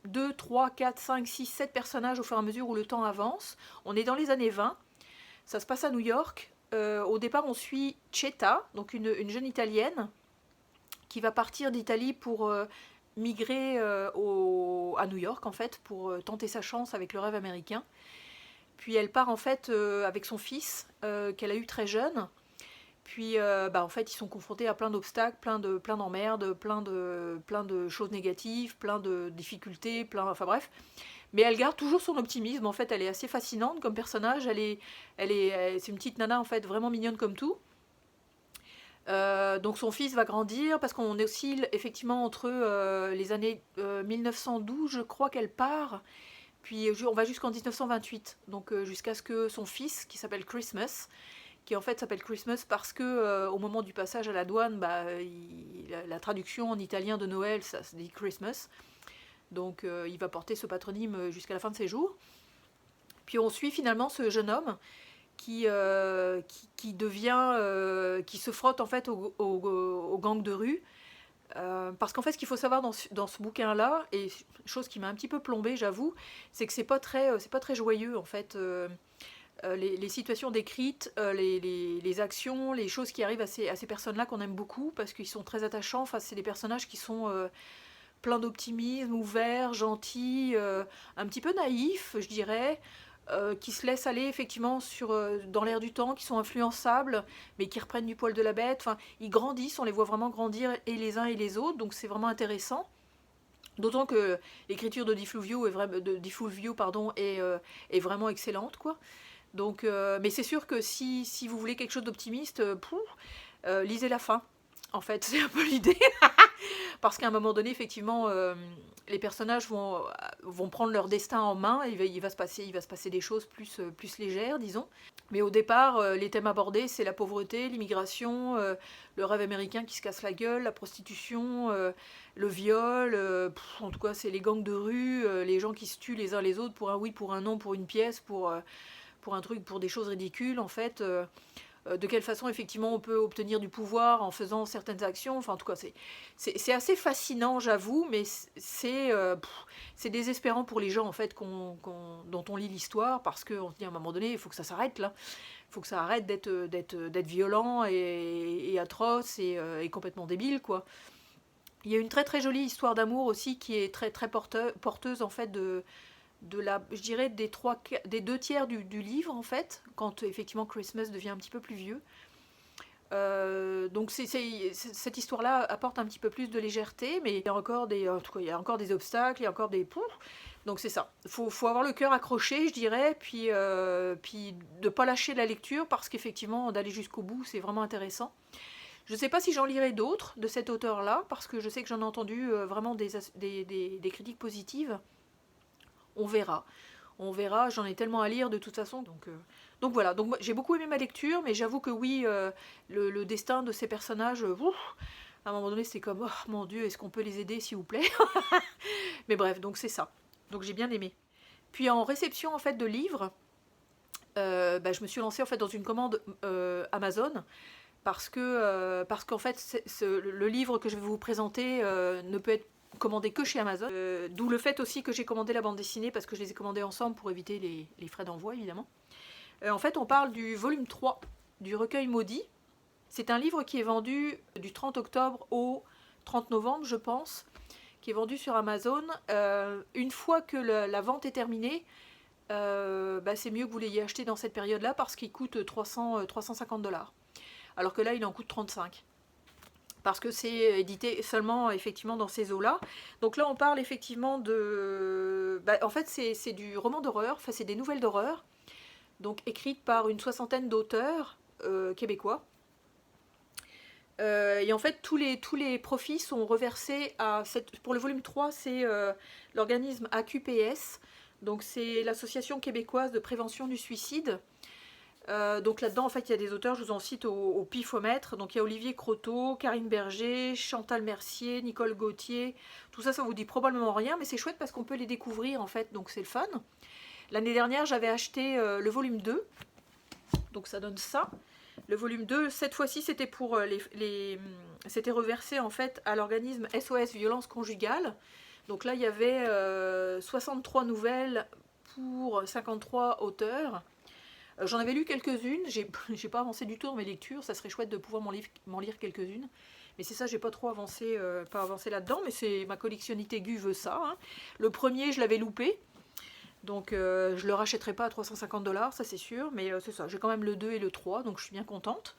Speaker 2: 2, 3, 4, 5, 6, 7 personnages au fur et à mesure où le temps avance. On est dans les années 20, ça se passe à New York. Au départ, on suit Cheta, donc une jeune Italienne, qui va partir d'Italie pour migrer à New York, en fait, pour tenter sa chance avec le rêve américain. Puis elle part, en fait, avec son fils, qu'elle a eu très jeune. Puis, en fait, ils sont confrontés à plein d'obstacles, plein d'emmerdes, plein de choses négatives, plein de difficultés, enfin bref. Mais elle garde toujours son optimisme. En fait, elle est assez fascinante comme personnage. C'est une petite nana en fait vraiment mignonne comme tout. Donc son fils va grandir parce qu'on est aussi effectivement entre les années 1912, je crois qu'elle part. Puis on va jusqu'en 1928. Donc jusqu'à ce que son fils, qui s'appelle Christmas, qui en fait s'appelle Christmas parce que au moment du passage à la douane, la traduction en italien de Noël, ça se dit Christmas. Donc il va porter ce patronyme jusqu'à la fin de ses jours. Puis on suit finalement ce jeune homme qui devient, qui se frotte en fait au gang de rue. Parce qu'en fait, ce qu'il faut savoir dans ce bouquin-là, et chose qui m'a un petit peu plombée, j'avoue, c'est que c'est pas très joyeux en fait. Les situations décrites, les actions, les choses qui arrivent à ces personnes-là qu'on aime beaucoup parce qu'ils sont très attachants. Enfin, c'est des personnages qui sont plein d'optimisme, ouvert, gentil, un petit peu naïf, je dirais, qui se laissent aller effectivement dans l'air du temps, qui sont influençables, mais qui reprennent du poil de la bête. Enfin, ils grandissent, on les voit vraiment grandir et les uns et les autres, donc c'est vraiment intéressant. D'autant que l'écriture de Di Fulvio est vraiment excellente, quoi. Donc, mais c'est sûr que si vous voulez quelque chose d'optimiste, lisez la fin. En fait, c'est un peu l'idée. Parce qu'à un moment donné, effectivement, les personnages vont prendre leur destin en main et il va se passer des choses plus légères, disons. Mais au départ, les thèmes abordés, c'est la pauvreté, l'immigration, le rêve américain qui se casse la gueule, la prostitution, le viol, en tout cas, c'est les gangs de rue, les gens qui se tuent les uns les autres pour un oui, pour un non, pour une pièce, pour un truc, pour des choses ridicules, en fait. De quelle façon effectivement on peut obtenir du pouvoir en faisant certaines actions. Enfin en tout cas c'est assez fascinant, j'avoue, mais c'est désespérant pour les gens en fait dont on lit l'histoire, parce qu'on se dit à un moment donné il faut que ça s'arrête là. Il faut que ça arrête d'être violent et atroce et complètement débile, quoi. Il y a une très très jolie histoire d'amour aussi qui est très très porteuse en fait je dirais des 2 tiers du livre en fait, quand effectivement Christmas devient un petit peu plus vieux. Donc cette histoire-là apporte un petit peu plus de légèreté, mais il y a encore il y a encore des obstacles, il y a encore des poufs. Donc c'est ça. Faut avoir le cœur accroché, je dirais, puis de pas lâcher la lecture, parce qu'effectivement d'aller jusqu'au bout, c'est vraiment intéressant. Je ne sais pas si j'en lirai d'autres de cet auteur-là, parce que je sais que j'en ai entendu vraiment des critiques positives. On verra, j'en ai tellement à lire de toute façon. Donc voilà, donc j'ai beaucoup aimé ma lecture, mais j'avoue que oui, le destin de ces personnages, à un moment donné c'est comme, oh mon Dieu, est-ce qu'on peut les aider s'il vous plaît. Mais bref, donc c'est ça. Donc j'ai bien aimé. Puis en réception en fait de livres, je me suis lancée en fait dans une commande Amazon, parce qu'en fait le livre que je vais vous présenter ne peut être commandé que chez Amazon. D'où le fait aussi que j'ai commandé la bande dessinée, parce que je les ai commandées ensemble pour éviter les frais d'envoi, évidemment. En fait, on parle du volume 3 du recueil maudit. C'est un livre qui est vendu du 30 octobre au 30 novembre, je pense, qui est vendu sur Amazon. Une fois que la vente est terminée, c'est mieux que vous l'ayez acheté dans cette période-là parce qu'il coûte 350 $. Alors que là, il en coûte 35. Parce que c'est édité seulement effectivement dans ces eaux-là. Donc là, on parle effectivement de... en fait, c'est du roman d'horreur, enfin c'est des nouvelles d'horreur, donc écrites par une soixantaine d'auteurs québécois. Et en fait, tous les profits sont reversés à... Pour le volume 3, c'est l'organisme AQPS, donc c'est l'Association québécoise de prévention du suicide. Donc là-dedans, en fait, il y a des auteurs, je vous en cite au pifomètre. Donc il y a Olivier Croteau, Karine Berger, Chantal Mercier, Nicole Gauthier. Tout ça, ça vous dit probablement rien, mais c'est chouette parce qu'on peut les découvrir, en fait, donc c'est le fun. L'année dernière, j'avais acheté le volume 2, donc ça donne ça. Le volume 2, cette fois-ci, c'était pour c'était reversé, en fait, à l'organisme SOS Violence Conjugale. Donc là, il y avait 63 nouvelles pour 53 auteurs. J'en avais lu quelques-unes, j'ai pas avancé du tout dans mes lectures, ça serait chouette de pouvoir m'en lire quelques-unes. Mais c'est ça, j'ai pas trop avancé, là-dedans, mais c'est ma collectionnite aiguë veut ça. Hein. Le premier, je l'avais loupé, donc je le rachèterai pas à 350 $, ça c'est sûr, mais c'est ça, j'ai quand même le 2 et le 3, donc je suis bien contente.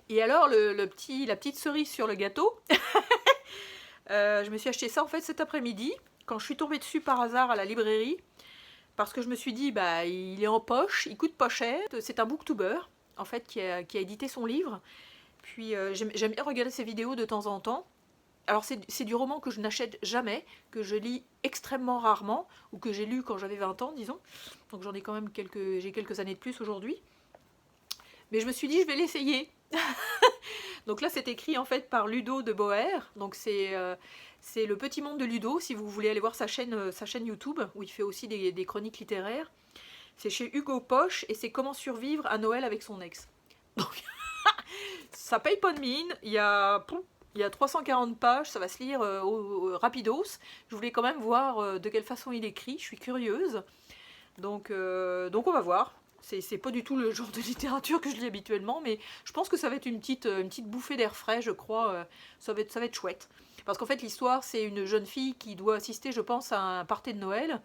Speaker 2: Et alors, la petite cerise sur le gâteau, je me suis acheté ça en fait cet après-midi, quand je suis tombée dessus par hasard à la librairie. Parce que je me suis dit, il est en poche, il coûte pas cher. C'est un booktuber, en fait, qui a édité son livre. Puis j'aime bien regarder ses vidéos de temps en temps. Alors c'est du roman que je n'achète jamais, que je lis extrêmement rarement, ou que j'ai lu quand j'avais 20 ans, disons. Donc j'en ai quand même j'ai quelques années de plus aujourd'hui. Mais je me suis dit, je vais l'essayer. Donc là, c'est écrit en fait par Ludo de Boer. Donc c'est le petit monde de Ludo, si vous voulez aller voir sa chaîne YouTube, où il fait aussi des chroniques littéraires. C'est chez Hugo Poche, et c'est Comment survivre à Noël avec son ex. Donc, ça paye pas de mine, il y a 340 pages, ça va se lire rapidos. Je voulais quand même voir de quelle façon il écrit, je suis curieuse. Donc on va voir. C'est pas du tout le genre de littérature que je lis habituellement, mais je pense que ça va être une petite bouffée d'air frais, je crois. Ça va être chouette. Parce qu'en fait, l'histoire, c'est une jeune fille qui doit assister, je pense, à un party de Noël.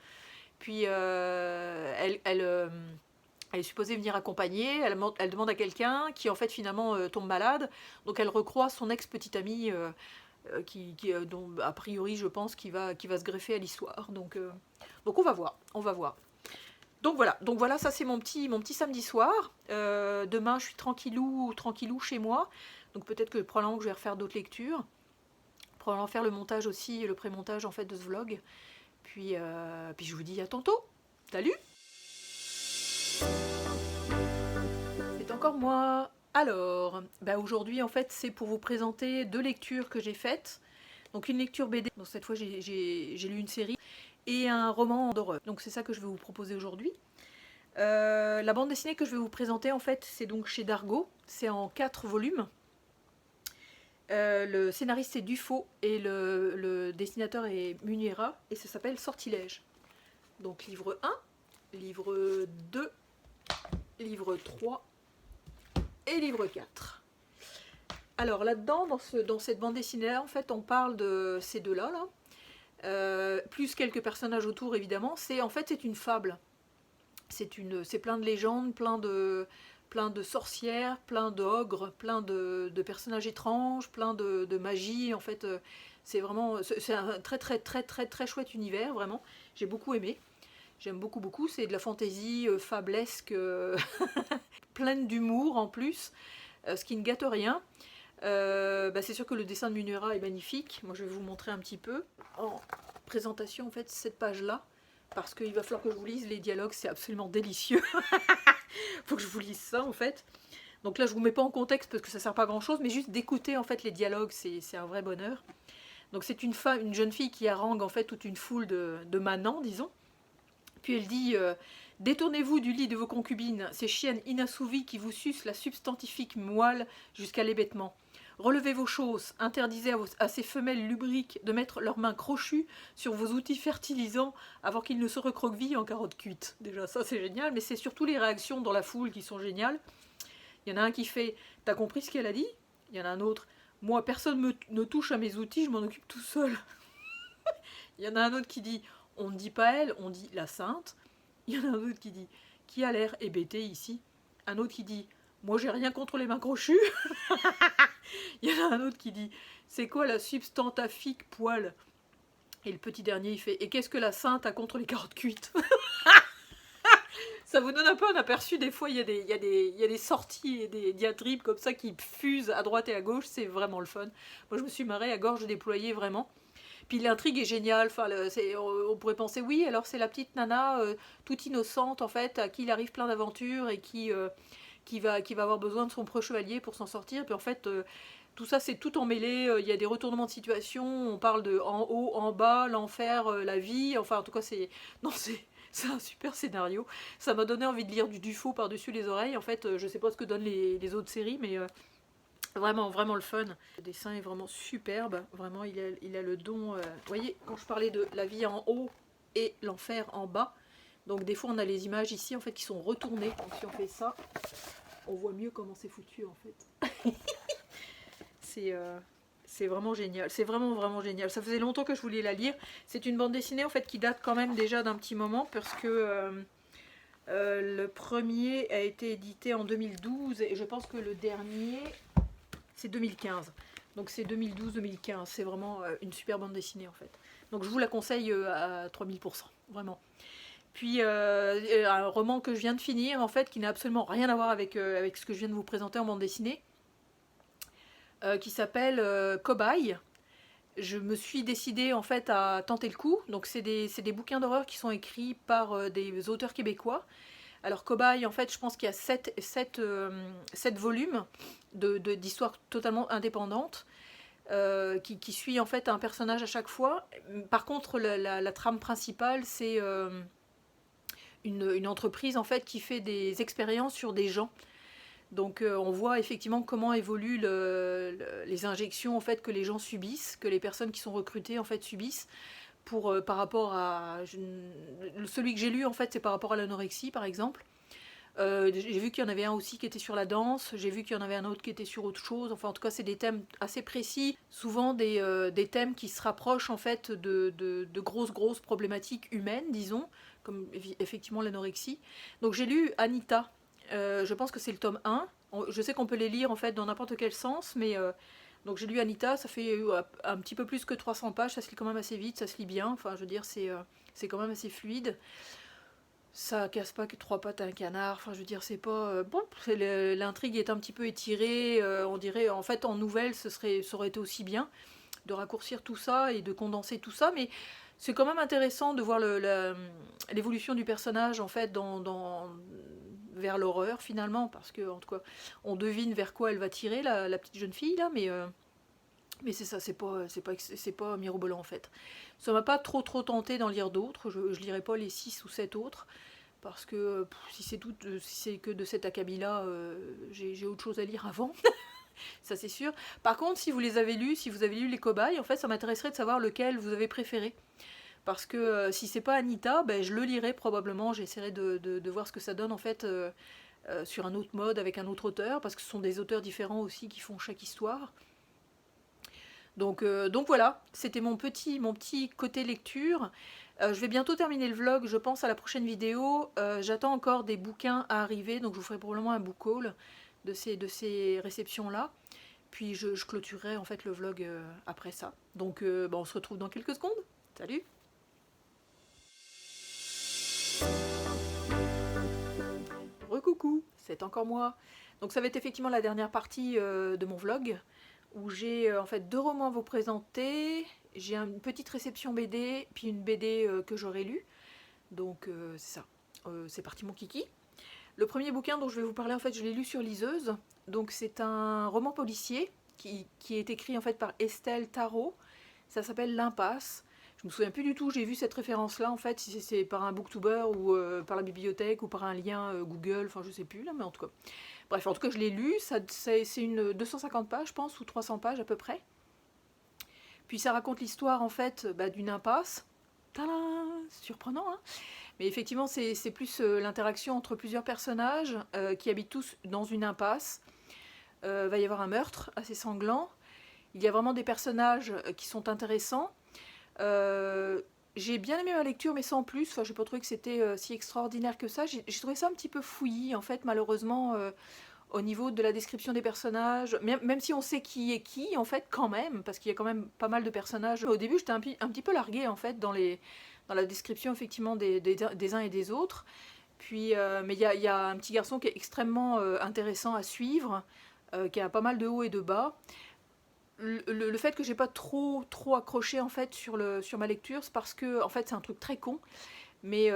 Speaker 2: Puis, elle est supposée venir accompagner. Elle demande à quelqu'un qui, en fait, finalement, tombe malade. Donc, elle recroise son ex-petite amie, dont, a priori, je pense, qui va se greffer à l'histoire. Donc, on va voir. Donc voilà, ça c'est mon petit samedi soir. Demain, je suis tranquillou chez moi. Donc peut-être que probablement que je vais refaire d'autres lectures. Probablement faire le montage aussi, le pré-montage en fait de ce vlog. Puis je vous dis à tantôt. Salut! C'est encore moi. Alors, aujourd'hui en fait c'est pour vous présenter 2 lectures que j'ai faites. Donc une lecture BD, donc cette fois j'ai lu une série, et un roman d'horreur. Donc c'est ça que je vais vous proposer aujourd'hui. La bande dessinée que je vais vous présenter en fait c'est donc chez Dargaud, c'est en 4 volumes. Le scénariste c'est Dufaux et le dessinateur est Muniera, et ça s'appelle Sortilège. Donc livre 1, livre 2, livre 3 et livre 4. Alors là-dedans, dans cette bande dessinée là, en fait on parle de ces deux-là, plus quelques personnages autour évidemment. En fait c'est une fable. C'est plein de légendes, plein de sorcières, plein d'ogres, plein de personnages étranges, plein de magie. En fait, c'est un très très très très très chouette univers, vraiment. J'ai beaucoup aimé. J'aime beaucoup. C'est de la fantaisie fablesque, pleine d'humour en plus, ce qui ne gâte rien. C'est sûr que le dessin de Muniera est magnifique. Moi, je vais vous montrer un petit peu en présentation en fait cette page-là. Parce qu'il va falloir que je vous lise les dialogues, c'est absolument délicieux. Faut que je vous lise ça en fait. Donc là je vous mets pas en contexte parce que ça sert pas à grand chose, mais juste d'écouter en fait les dialogues, c'est un vrai bonheur. Donc c'est une jeune fille qui harangue en fait toute une foule de manants, disons. Puis elle dit détournez-vous du lit de vos concubines, ces chiennes inassouvies qui vous sucent la substantifique moelle jusqu'à l'hébétement. Relevez vos choses, interdisez à ces femelles lubriques de mettre leurs mains crochues sur vos outils fertilisants avant qu'ils ne se recroquevillent en carottes cuites. Déjà, ça c'est génial, mais c'est surtout les réactions dans la foule qui sont géniales. Il y en a un qui fait « T'as compris ce qu'elle a dit ?» Il y en a un autre « Moi, personne ne touche à mes outils, je m'en occupe tout seul. » Il y en a un autre qui dit « On ne dit pas elle, on dit la sainte. » Il y en a un autre qui dit « Qui a l'air hébété ici ?» Un autre qui dit « Moi, j'ai rien contre les mains crochues. » Il y en a un autre qui dit « C'est quoi la substantifique poil ?» Et le petit dernier, il fait « Et qu'est-ce que la sainte a contre les carottes cuites ?» Ça vous donne un peu un aperçu, des fois il y a des sorties et des diatribes comme ça qui fusent à droite et à gauche, c'est vraiment le fun. Moi je me suis marrée à gorge déployée vraiment. Puis l'intrigue est géniale, enfin, on pourrait penser oui, alors c'est la petite nana toute innocente en fait, à qui il arrive plein d'aventures et qui va avoir besoin de son preux chevalier pour s'en sortir. Puis en fait, tout ça c'est tout emmêlé, il y a des retournements de situation, on parle de en haut, en bas, l'enfer, la vie, enfin en tout cas c'est un super scénario. Ça m'a donné envie de lire du Dufaux par-dessus les oreilles. En fait, je sais pas ce que donnent les autres séries, mais vraiment, vraiment le fun. Le dessin est vraiment superbe. Vraiment, il a le don... Vous voyez, quand je parlais de la vie en haut et l'enfer en bas, donc des fois on a les images ici en fait qui sont retournées. Donc si on fait ça, on voit mieux comment c'est foutu en fait. C'est vraiment génial, c'est vraiment vraiment génial. Ça faisait longtemps que je voulais la lire. C'est une bande dessinée en fait qui date quand même déjà d'un petit moment parce que le premier a été édité en 2012 et je pense que le dernier c'est 2015. Donc c'est 2012-2015, c'est vraiment une super bande dessinée en fait. Donc je vous la conseille à 3000%, vraiment. Puis un roman que je viens de finir en fait qui n'a absolument rien à voir avec ce que je viens de vous présenter en bande dessinée. Qui s'appelle Cobaye. Je me suis décidée en fait à tenter le coup. Donc c'est des bouquins d'horreur qui sont écrits par des auteurs québécois. Alors Cobaye, en fait, je pense qu'il y a 7 volumes d'histoires totalement indépendantes qui suit en fait un personnage à chaque fois. Par contre, la trame principale, c'est une entreprise en fait qui fait des expériences sur des gens. Donc on voit effectivement comment évoluent les injections en fait, que les gens subissent, que les personnes qui sont recrutées en fait, subissent. Par rapport à... celui que j'ai lu en fait c'est par rapport à l'anorexie par exemple. J'ai vu qu'il y en avait un aussi qui était sur la danse, j'ai vu qu'il y en avait un autre qui était sur autre chose. Enfin en tout cas c'est des thèmes assez précis, souvent des thèmes qui se rapprochent en fait de grosses problématiques humaines disons, comme effectivement l'anorexie. Donc j'ai lu Anita. Je pense que c'est le tome 1. Je sais qu'on peut les lire en fait dans n'importe quel sens, mais donc j'ai lu Anita, ça fait un petit peu plus que 300 pages, ça se lit quand même assez vite, ça se lit bien, enfin je veux dire c'est quand même assez fluide. Ça casse pas que 3 pattes à un canard, enfin je veux dire c'est pas... bon, l'intrigue est un petit peu étirée, on dirait en fait en nouvelle ça aurait été aussi bien de raccourcir tout ça et de condenser tout ça, mais c'est quand même intéressant de voir l'évolution du personnage en fait vers l'horreur finalement, parce que en tout cas on devine vers quoi elle va tirer la petite jeune fille là, mais c'est ça, c'est pas mirobolant en fait. Ça m'a pas trop tenté d'en lire d'autres, je lirai pas les 6 ou 7 autres, parce que si c'est que de cet acabit là, j'ai autre chose à lire avant. Ça c'est sûr. Par contre si vous les avez lus, si vous avez lu les cobayes, en fait ça m'intéresserait de savoir lequel vous avez préféré. Parce que si c'est pas Anita, ben, je le lirai probablement, j'essaierai de voir ce que ça donne en fait sur un autre mode avec un autre auteur, parce que ce sont des auteurs différents aussi qui font chaque histoire. Donc voilà, c'était mon petit côté lecture. Je vais bientôt terminer le vlog, je pense à la prochaine vidéo. J'attends encore des bouquins à arriver, donc je vous ferai probablement un book haul de ces réceptions-là. Puis je clôturerai en fait le vlog après ça. Donc on se retrouve dans quelques secondes. Salut! Recoucou, c'est encore moi. Donc ça va être effectivement la dernière partie de mon vlog où j'ai en fait 2 romans à vous présenter. J'ai une petite réception BD, puis une BD que j'aurai lue. Donc c'est ça, c'est parti mon kiki. Le premier bouquin dont je vais vous parler en fait je l'ai lu sur liseuse. Donc c'est un roman policier qui est écrit en fait par Estelle Tarot. Ça s'appelle L'Impasse. me souviens plus du tout, j'ai vu cette référence-là, en fait, si c'est par un booktuber ou par la bibliothèque ou par un lien Google, enfin je sais plus là, mais en tout cas. Bref, en tout cas, je l'ai lu, c'est une 250 pages, je pense, ou 300 pages à peu près. Puis ça raconte l'histoire, en fait, d'une impasse. Tadam, surprenant, hein. Mais effectivement, c'est plus l'interaction entre plusieurs personnages qui habitent tous dans une impasse. Va y avoir un meurtre assez sanglant. Il y a vraiment des personnages qui sont intéressants. J'ai bien aimé ma lecture, mais sans plus. Enfin, je n'ai pas trouvé que c'était si extraordinaire que ça. J'ai trouvé ça un petit peu fouillis, en fait, malheureusement, au niveau de la description des personnages. Même si on sait qui est qui, en fait, quand même, parce qu'il y a quand même pas mal de personnages. Au début, j'étais un petit peu larguée, en fait, dans la description, effectivement, des uns et des autres. Puis, mais il y a un petit garçon qui est extrêmement intéressant à suivre, qui a pas mal de hauts et de bas. Le fait que j'ai pas trop accroché en fait sur ma lecture, c'est parce que en fait c'est un truc très con, mais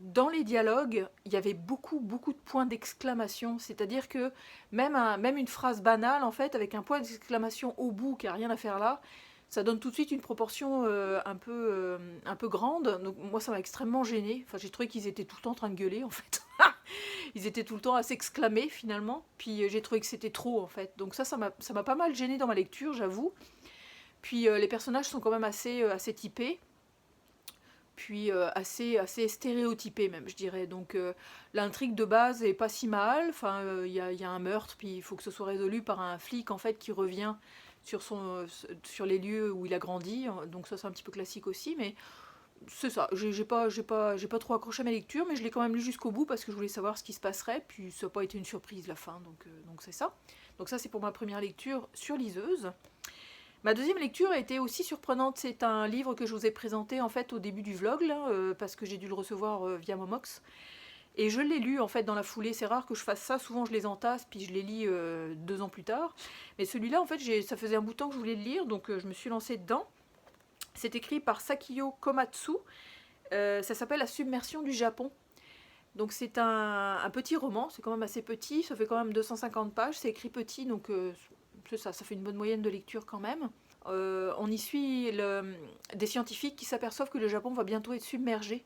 Speaker 2: dans les dialogues il y avait beaucoup de points d'exclamation, c'est-à-dire que même une phrase banale en fait avec un point d'exclamation au bout qui a rien à faire là, ça donne tout de suite une proportion un peu grande. Donc moi ça m'a extrêmement gênée. Enfin j'ai trouvé qu'ils étaient tout le temps en train de gueuler en fait. Ils étaient tout le temps à s'exclamer finalement. Puis j'ai trouvé que c'était trop en fait. Donc ça m'a pas mal gênée dans ma lecture, j'avoue. Puis les personnages sont quand même assez typés. Puis assez stéréotypés même, je dirais. Donc l'intrigue de base est pas si mal. Enfin, il y a un meurtre, puis il faut que ce soit résolu par un flic en fait qui revient sur les lieux où il a grandi. Donc ça c'est un petit peu classique aussi, mais c'est ça. J'ai pas trop accroché à ma lecture, mais je l'ai quand même lu jusqu'au bout parce que je voulais savoir ce qui se passerait. Puis ça n'a pas été une surprise la fin, donc c'est ça. Donc ça c'est pour ma première lecture sur liseuse. Ma deuxième lecture a été aussi surprenante. C'est un livre que je vous ai présenté en fait au début du vlog, là, parce que j'ai dû le recevoir via Momox. Et je l'ai lu en fait dans la foulée. C'est rare que je fasse ça. Souvent je les entasse puis je les lis 2 ans plus tard. Mais celui-là en fait ça faisait un bout de temps que je voulais le lire, donc je me suis lancée dedans. C'est écrit par Sakiyo Komatsu. Ça s'appelle La submersion du Japon. Donc c'est un petit roman, c'est quand même assez petit, ça fait quand même 250 pages, c'est écrit petit, donc c'est ça fait une bonne moyenne de lecture quand même. On y suit des scientifiques qui s'aperçoivent que le Japon va bientôt être submergé.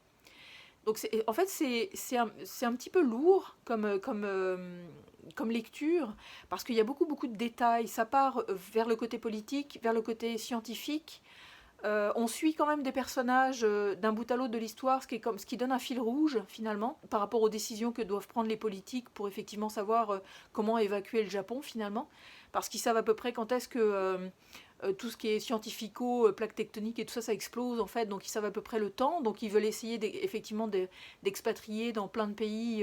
Speaker 2: Donc en fait c'est un petit peu lourd comme lecture, parce qu'il y a beaucoup de détails, ça part vers le côté politique, vers le côté scientifique. On suit quand même des personnages d'un bout à l'autre de l'histoire, ce qui donne un fil rouge finalement par rapport aux décisions que doivent prendre les politiques pour effectivement savoir comment évacuer le Japon finalement, parce qu'ils savent à peu près quand est-ce que tout ce qui est scientifico, plaques tectoniques et tout ça, ça explose en fait, donc ils savent à peu près le temps, donc ils veulent essayer effectivement d'expatrier dans plein de pays,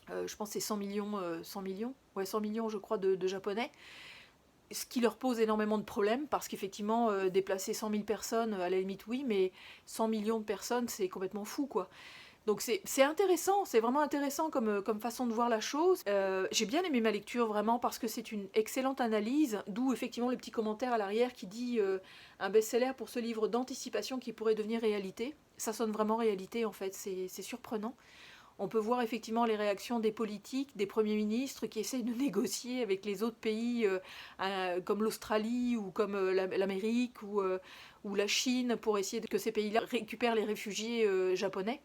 Speaker 2: je pense que c'est 100 millions, 100 millions, ouais 100 millions je crois de Japonais. Ce qui leur pose énormément de problèmes, parce qu'effectivement, déplacer 100 000 personnes, à la limite oui, mais 100 millions de personnes, c'est complètement fou, quoi. Donc c'est intéressant, c'est vraiment intéressant comme façon de voir la chose. J'ai bien aimé ma lecture, vraiment, parce que c'est une excellente analyse, d'où effectivement le petit commentaire à l'arrière qui dit un best-seller pour ce livre d'anticipation qui pourrait devenir réalité. Ça sonne vraiment réalité, en fait, c'est surprenant. On peut voir effectivement les réactions des politiques, des premiers ministres qui essayent de négocier avec les autres pays comme l'Australie ou comme l'Amérique ou la Chine pour essayer que ces pays-là récupèrent les réfugiés japonais.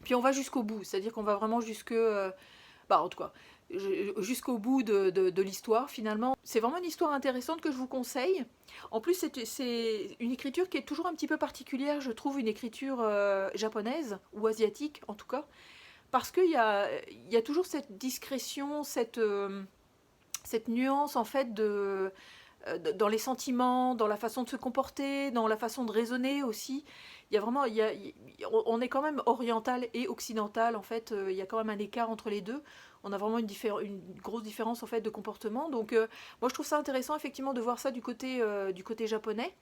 Speaker 2: Puis on va jusqu'au bout, c'est-à-dire qu'on va vraiment en tout cas, jusqu'au bout de l'histoire finalement. C'est vraiment une histoire intéressante que je vous conseille. En plus c'est une écriture qui est toujours un petit peu particulière, je trouve, une écriture japonaise ou asiatique en tout cas. Parce qu'il y a toujours cette discrétion, cette nuance en fait dans les sentiments, dans la façon de se comporter, dans la façon de raisonner aussi. Il y a vraiment, on est quand même oriental et occidental en fait. Il y a quand même un écart entre les deux. On a vraiment une grosse différence en fait de comportement. Donc moi je trouve ça intéressant effectivement de voir ça du côté japonais,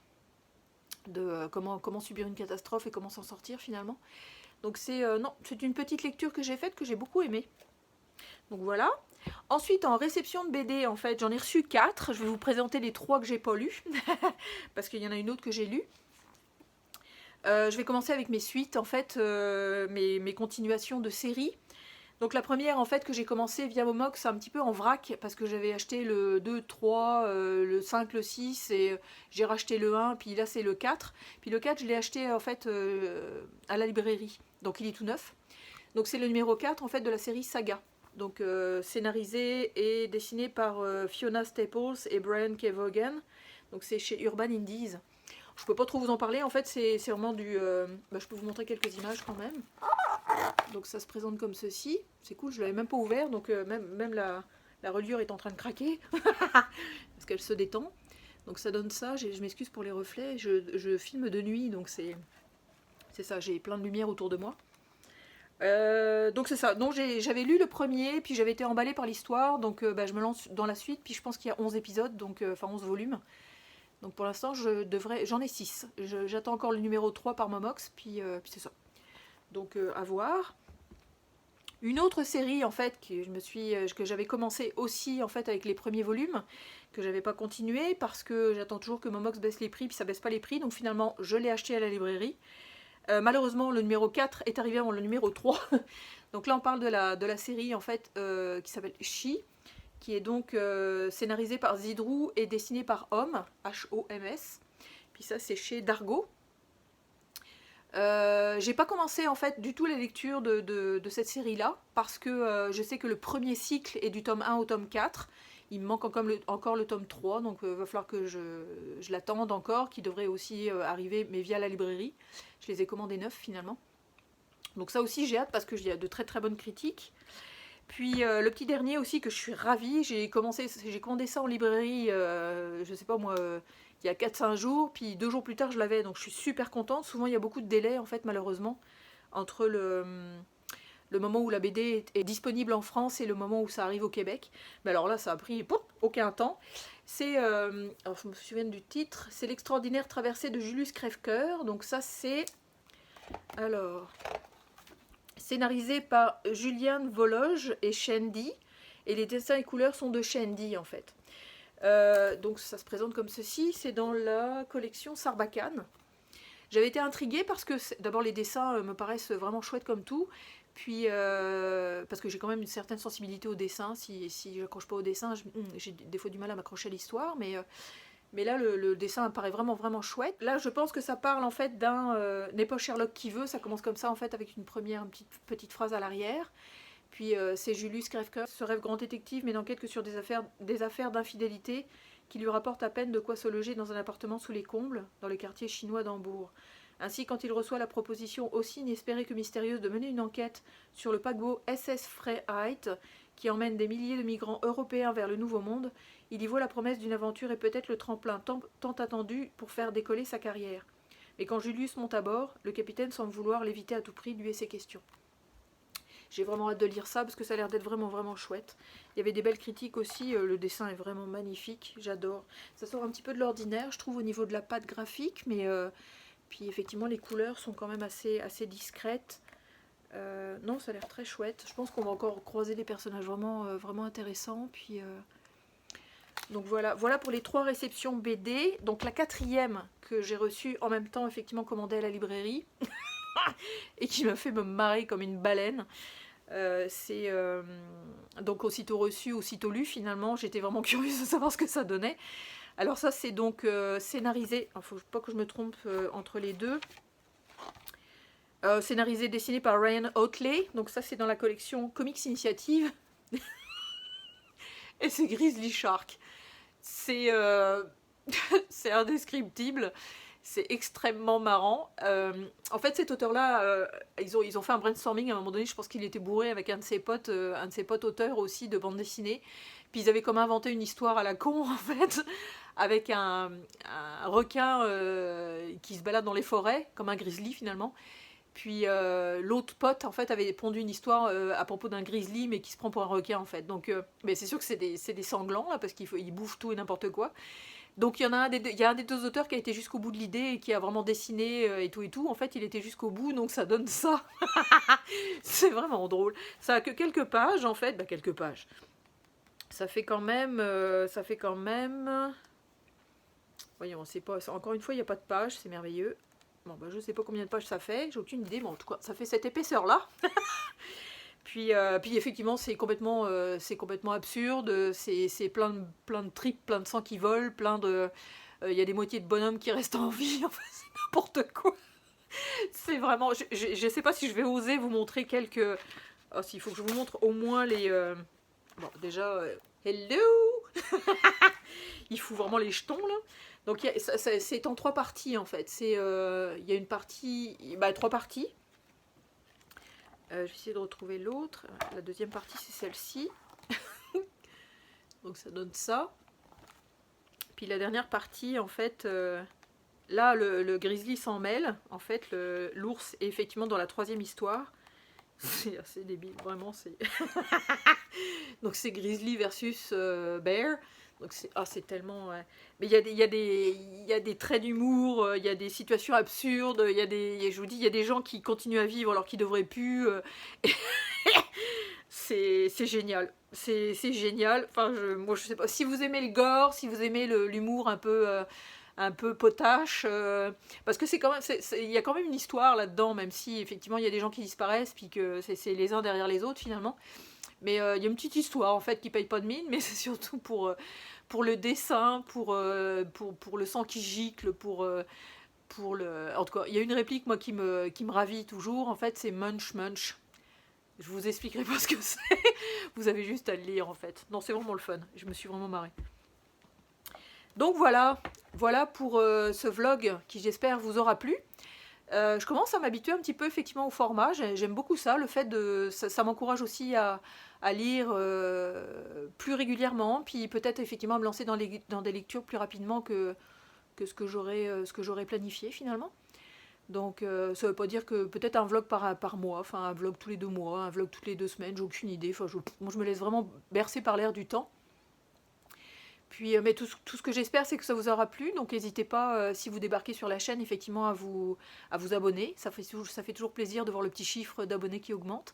Speaker 2: de comment subir une catastrophe et comment s'en sortir finalement. Donc c'est une petite lecture que j'ai faite, que j'ai beaucoup aimée. Donc voilà. Ensuite, en réception de BD, en fait, j'en ai reçu 4. Je vais vous présenter les 3 que j'ai pas lus, parce qu'il y en a une autre que j'ai lue. Je vais commencer avec mes suites, en fait, mes continuations de séries. Donc la première en fait que j'ai commencé via Momox un petit peu en vrac parce que j'avais acheté le 2, 3, le 5, le 6 et j'ai racheté le 1 puis là c'est le 4. Puis le 4 je l'ai acheté en fait à la librairie donc il est tout neuf. Donc c'est le numéro 4 en fait de la série Saga. Donc scénarisé et dessiné par Fiona Staples et Brian K. Vaughan. Donc c'est chez Urban Indies. Je peux pas trop vous en parler en fait c'est vraiment du... je peux vous montrer quelques images quand même. Donc ça se présente comme ceci. C'est cool, je l'avais même pas ouvert, donc même la reliure est en train de craquer. Parce qu'elle se détend. Donc ça donne ça, je m'excuse pour les reflets. Je filme de nuit, donc c'est ça, j'ai plein de lumière autour de moi. Donc c'est ça, donc j'avais lu le premier, puis j'avais été emballée par l'histoire, donc je me lance dans la suite, puis je pense qu'il y a 11 épisodes, donc enfin 11 volumes. Donc pour l'instant j'en ai 6. J'attends encore le numéro 3 par Momox, puis c'est ça. Donc à voir. Une autre série en fait que j'avais commencé aussi en fait avec les premiers volumes, que j'avais pas continué parce que j'attends toujours que Momox baisse les prix, puis ça baisse pas les prix, donc finalement je l'ai acheté à la librairie. Malheureusement le numéro 4 est arrivé avant le numéro 3. Donc là on parle de la série en fait qui s'appelle She, qui est donc scénarisée par Zidrou et dessinée par Homs, H-O-M-S. Puis ça c'est chez Dargo. J'ai pas commencé en fait du tout la lecture de cette série là parce que je sais que le premier cycle est du tome 1 au tome 4. Il me manque encore le tome 3, donc il va falloir que je l'attende encore, qui devrait aussi arriver, mais via la librairie. Je les ai commandés neufs finalement. Donc ça aussi j'ai hâte parce qu'il y a de très très bonnes critiques. Puis le petit dernier aussi que je suis ravie, j'ai commandé ça en librairie, je sais pas moi, il y a 4-5 jours, puis 2 jours plus tard je l'avais, donc je suis super contente. Souvent il y a beaucoup de délais en fait malheureusement, entre le moment où la BD est disponible en France et le moment où ça arrive au Québec. Mais alors là ça a pris aucun temps. C'est, alors je me souviens du titre, c'est l'extraordinaire traversée de Julius Crèvecoeur, donc ça c'est, alors... scénarisé par Julian Vologe et Shandy, et les dessins et couleurs sont de Shandy en fait. Donc ça se présente comme ceci, c'est dans la collection Sarbacane. J'avais été intriguée parce que d'abord les dessins me paraissent vraiment chouettes comme tout, puis parce que j'ai quand même une certaine sensibilité au dessin, si je n'accroche pas au dessin, j'ai des fois du mal à m'accrocher à l'histoire, mais là, le dessin paraît vraiment vraiment chouette. Là, je pense que ça parle en fait d'un n'est pas Sherlock qui veut. Ça commence comme ça en fait avec une petite phrase à l'arrière. Puis c'est Julius Crèvecoeur, ce rêve grand détective, mais n'enquête que sur des affaires d'infidélité qui lui rapportent à peine de quoi se loger dans un appartement sous les combles, dans le quartier chinois d'Hambourg. Ainsi, quand il reçoit la proposition aussi inespérée que mystérieuse de mener une enquête sur le paquebot SS Freiheit, qui emmène des milliers de migrants européens vers le Nouveau Monde, il y voit la promesse d'une aventure et peut-être le tremplin tant attendu pour faire décoller sa carrière. Mais quand Julius monte à bord, le capitaine semble vouloir l'éviter à tout prix, lui et ses questions. J'ai vraiment hâte de lire ça parce que ça a l'air d'être vraiment vraiment chouette. Il y avait des belles critiques aussi, le dessin est vraiment magnifique, j'adore. Ça sort un petit peu de l'ordinaire, je trouve, au niveau de la patte graphique, mais puis effectivement les couleurs sont quand même assez discrètes. Non, ça a l'air très chouette. Je pense qu'on va encore croiser des personnages vraiment, vraiment intéressants. Puis, donc voilà pour les 3 réceptions BD. Donc la 4e que j'ai reçue en même temps, effectivement commandée à la librairie, et qui m'a fait me marrer comme une baleine. C'est donc aussitôt reçu, aussitôt lu finalement. J'étais vraiment curieuse de savoir ce que ça donnait. Alors ça c'est donc scénarisé, il ne faut pas que je me trompe entre les deux. Scénarisé, dessiné par Ryan Oatley. Donc ça c'est dans la collection Comics Initiative. Et c'est Grizzly Shark. C'est c'est indescriptible. C'est extrêmement marrant. En fait cet auteur-là, ils ont fait un brainstorming à un moment donné. Je pense qu'il était bourré avec un de ses potes auteurs aussi de bande dessinée. Puis ils avaient comme inventé une histoire à la con en fait. Avec un requin qui se balade dans les forêts, comme un grizzly finalement. Puis l'autre pote en fait avait pondu une histoire à propos d'un grizzly mais qui se prend pour un requin en fait. Donc mais c'est sûr que c'est des sanglants là parce qu'ils bouffent tout et n'importe quoi. Donc il y a un des 2 auteurs qui a été jusqu'au bout de l'idée et qui a vraiment dessiné et tout. En fait il était jusqu'au bout donc ça donne ça. C'est vraiment drôle. Ça a que quelques pages en fait, quelques pages. Ça fait quand même voyons, c'est pas encore une fois il n'y a pas de pages, c'est merveilleux. Bon, je sais pas combien de pages ça fait, j'ai aucune idée, mais en tout cas, ça fait cette épaisseur-là. Puis effectivement, c'est complètement absurde. C'est plein de tripes, plein de sang qui volent, il y a des moitiés de bonhommes qui restent en vie. Enfin, c'est n'importe quoi. C'est vraiment. Je sais pas si je vais oser vous montrer quelques. Oh, s'il faut que je vous montre au moins les. Bon, déjà, hello. Il fout vraiment les jetons là. Donc c'est en 3 parties en fait. Il y a une partie, 3 parties. Je vais essayer de retrouver l'autre. La deuxième partie c'est celle-ci. Donc ça donne ça. Puis la dernière partie en fait, là le grizzly s'en mêle. En fait l'ours est effectivement dans la 3e histoire. C'est assez débile, vraiment c'est. Donc c'est grizzly versus bear. Donc c'est tellement. Mais il y a des traits d'humour, il y a des situations absurdes, je vous dis, il y a des gens qui continuent à vivre alors qu'ils devraient plus. C'est génial. C'est génial. Enfin, moi je sais pas. Si vous aimez le gore, si vous aimez l'humour un peu potache, parce que il y a quand même une histoire là-dedans, même si effectivement il y a des gens qui disparaissent, puis que c'est les uns derrière les autres finalement. Mais il y a une petite histoire en fait qui paye pas de mine, mais c'est surtout pour le dessin, pour le sang qui gicle, en tout cas, il y a une réplique moi qui me ravit toujours, en fait c'est munch munch. Je vous expliquerai pas ce que c'est, vous avez juste à le lire en fait. Non, c'est vraiment le fun, je me suis vraiment marrée. Donc voilà pour ce vlog qui j'espère vous aura plu. Je commence à m'habituer un petit peu effectivement au format, j'aime beaucoup ça, le fait ça m'encourage aussi à lire plus régulièrement, puis peut-être effectivement à me lancer dans des lectures plus rapidement que ce que j'aurais planifié finalement. Donc ça veut pas dire que peut-être un vlog par mois, enfin un vlog tous les 2 mois, un vlog toutes les 2 semaines, j'ai aucune idée, enfin, moi je me laisse vraiment bercer par l'air du temps. Puis, mais tout ce que j'espère, c'est que ça vous aura plu. Donc n'hésitez pas, si vous débarquez sur la chaîne, effectivement, à vous abonner. Ça fait toujours plaisir de voir le petit chiffre d'abonnés qui augmente.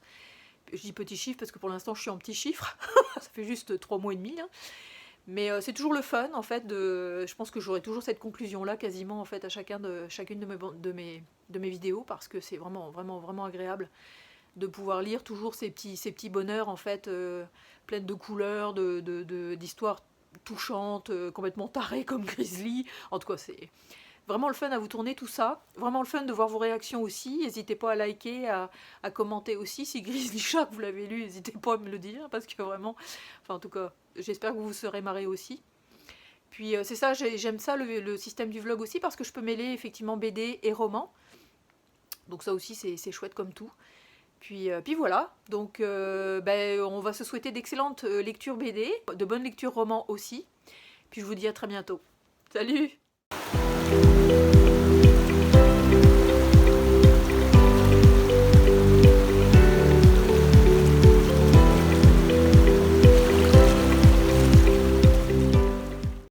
Speaker 2: Je dis petit chiffre parce que pour l'instant, je suis en petit chiffre. Ça fait juste 3 mois et demi. Hein. Mais c'est toujours le fun, en fait. Je pense que j'aurai toujours cette conclusion-là, quasiment, en fait, à chacune de mes vidéos. Parce que c'est vraiment, vraiment, vraiment agréable de pouvoir lire toujours ces petits bonheurs, en fait, pleines de couleurs, d'histoires touchante, complètement tarée comme Grizzly. En tout cas, c'est vraiment le fun à vous tourner tout ça. Vraiment le fun de voir vos réactions aussi. N'hésitez pas à liker, à commenter aussi. Si Grizzly Shark, vous l'avez lu, n'hésitez pas à me le dire. Parce que vraiment, enfin en tout cas, j'espère que vous vous serez marrés aussi. Puis c'est ça, j'aime ça, le système du vlog aussi, parce que je peux mêler effectivement BD et roman. Donc ça aussi, c'est chouette comme tout. Puis voilà, donc on va se souhaiter d'excellentes lectures BD, de bonnes lectures romans aussi. Puis je vous dis à très bientôt. Salut!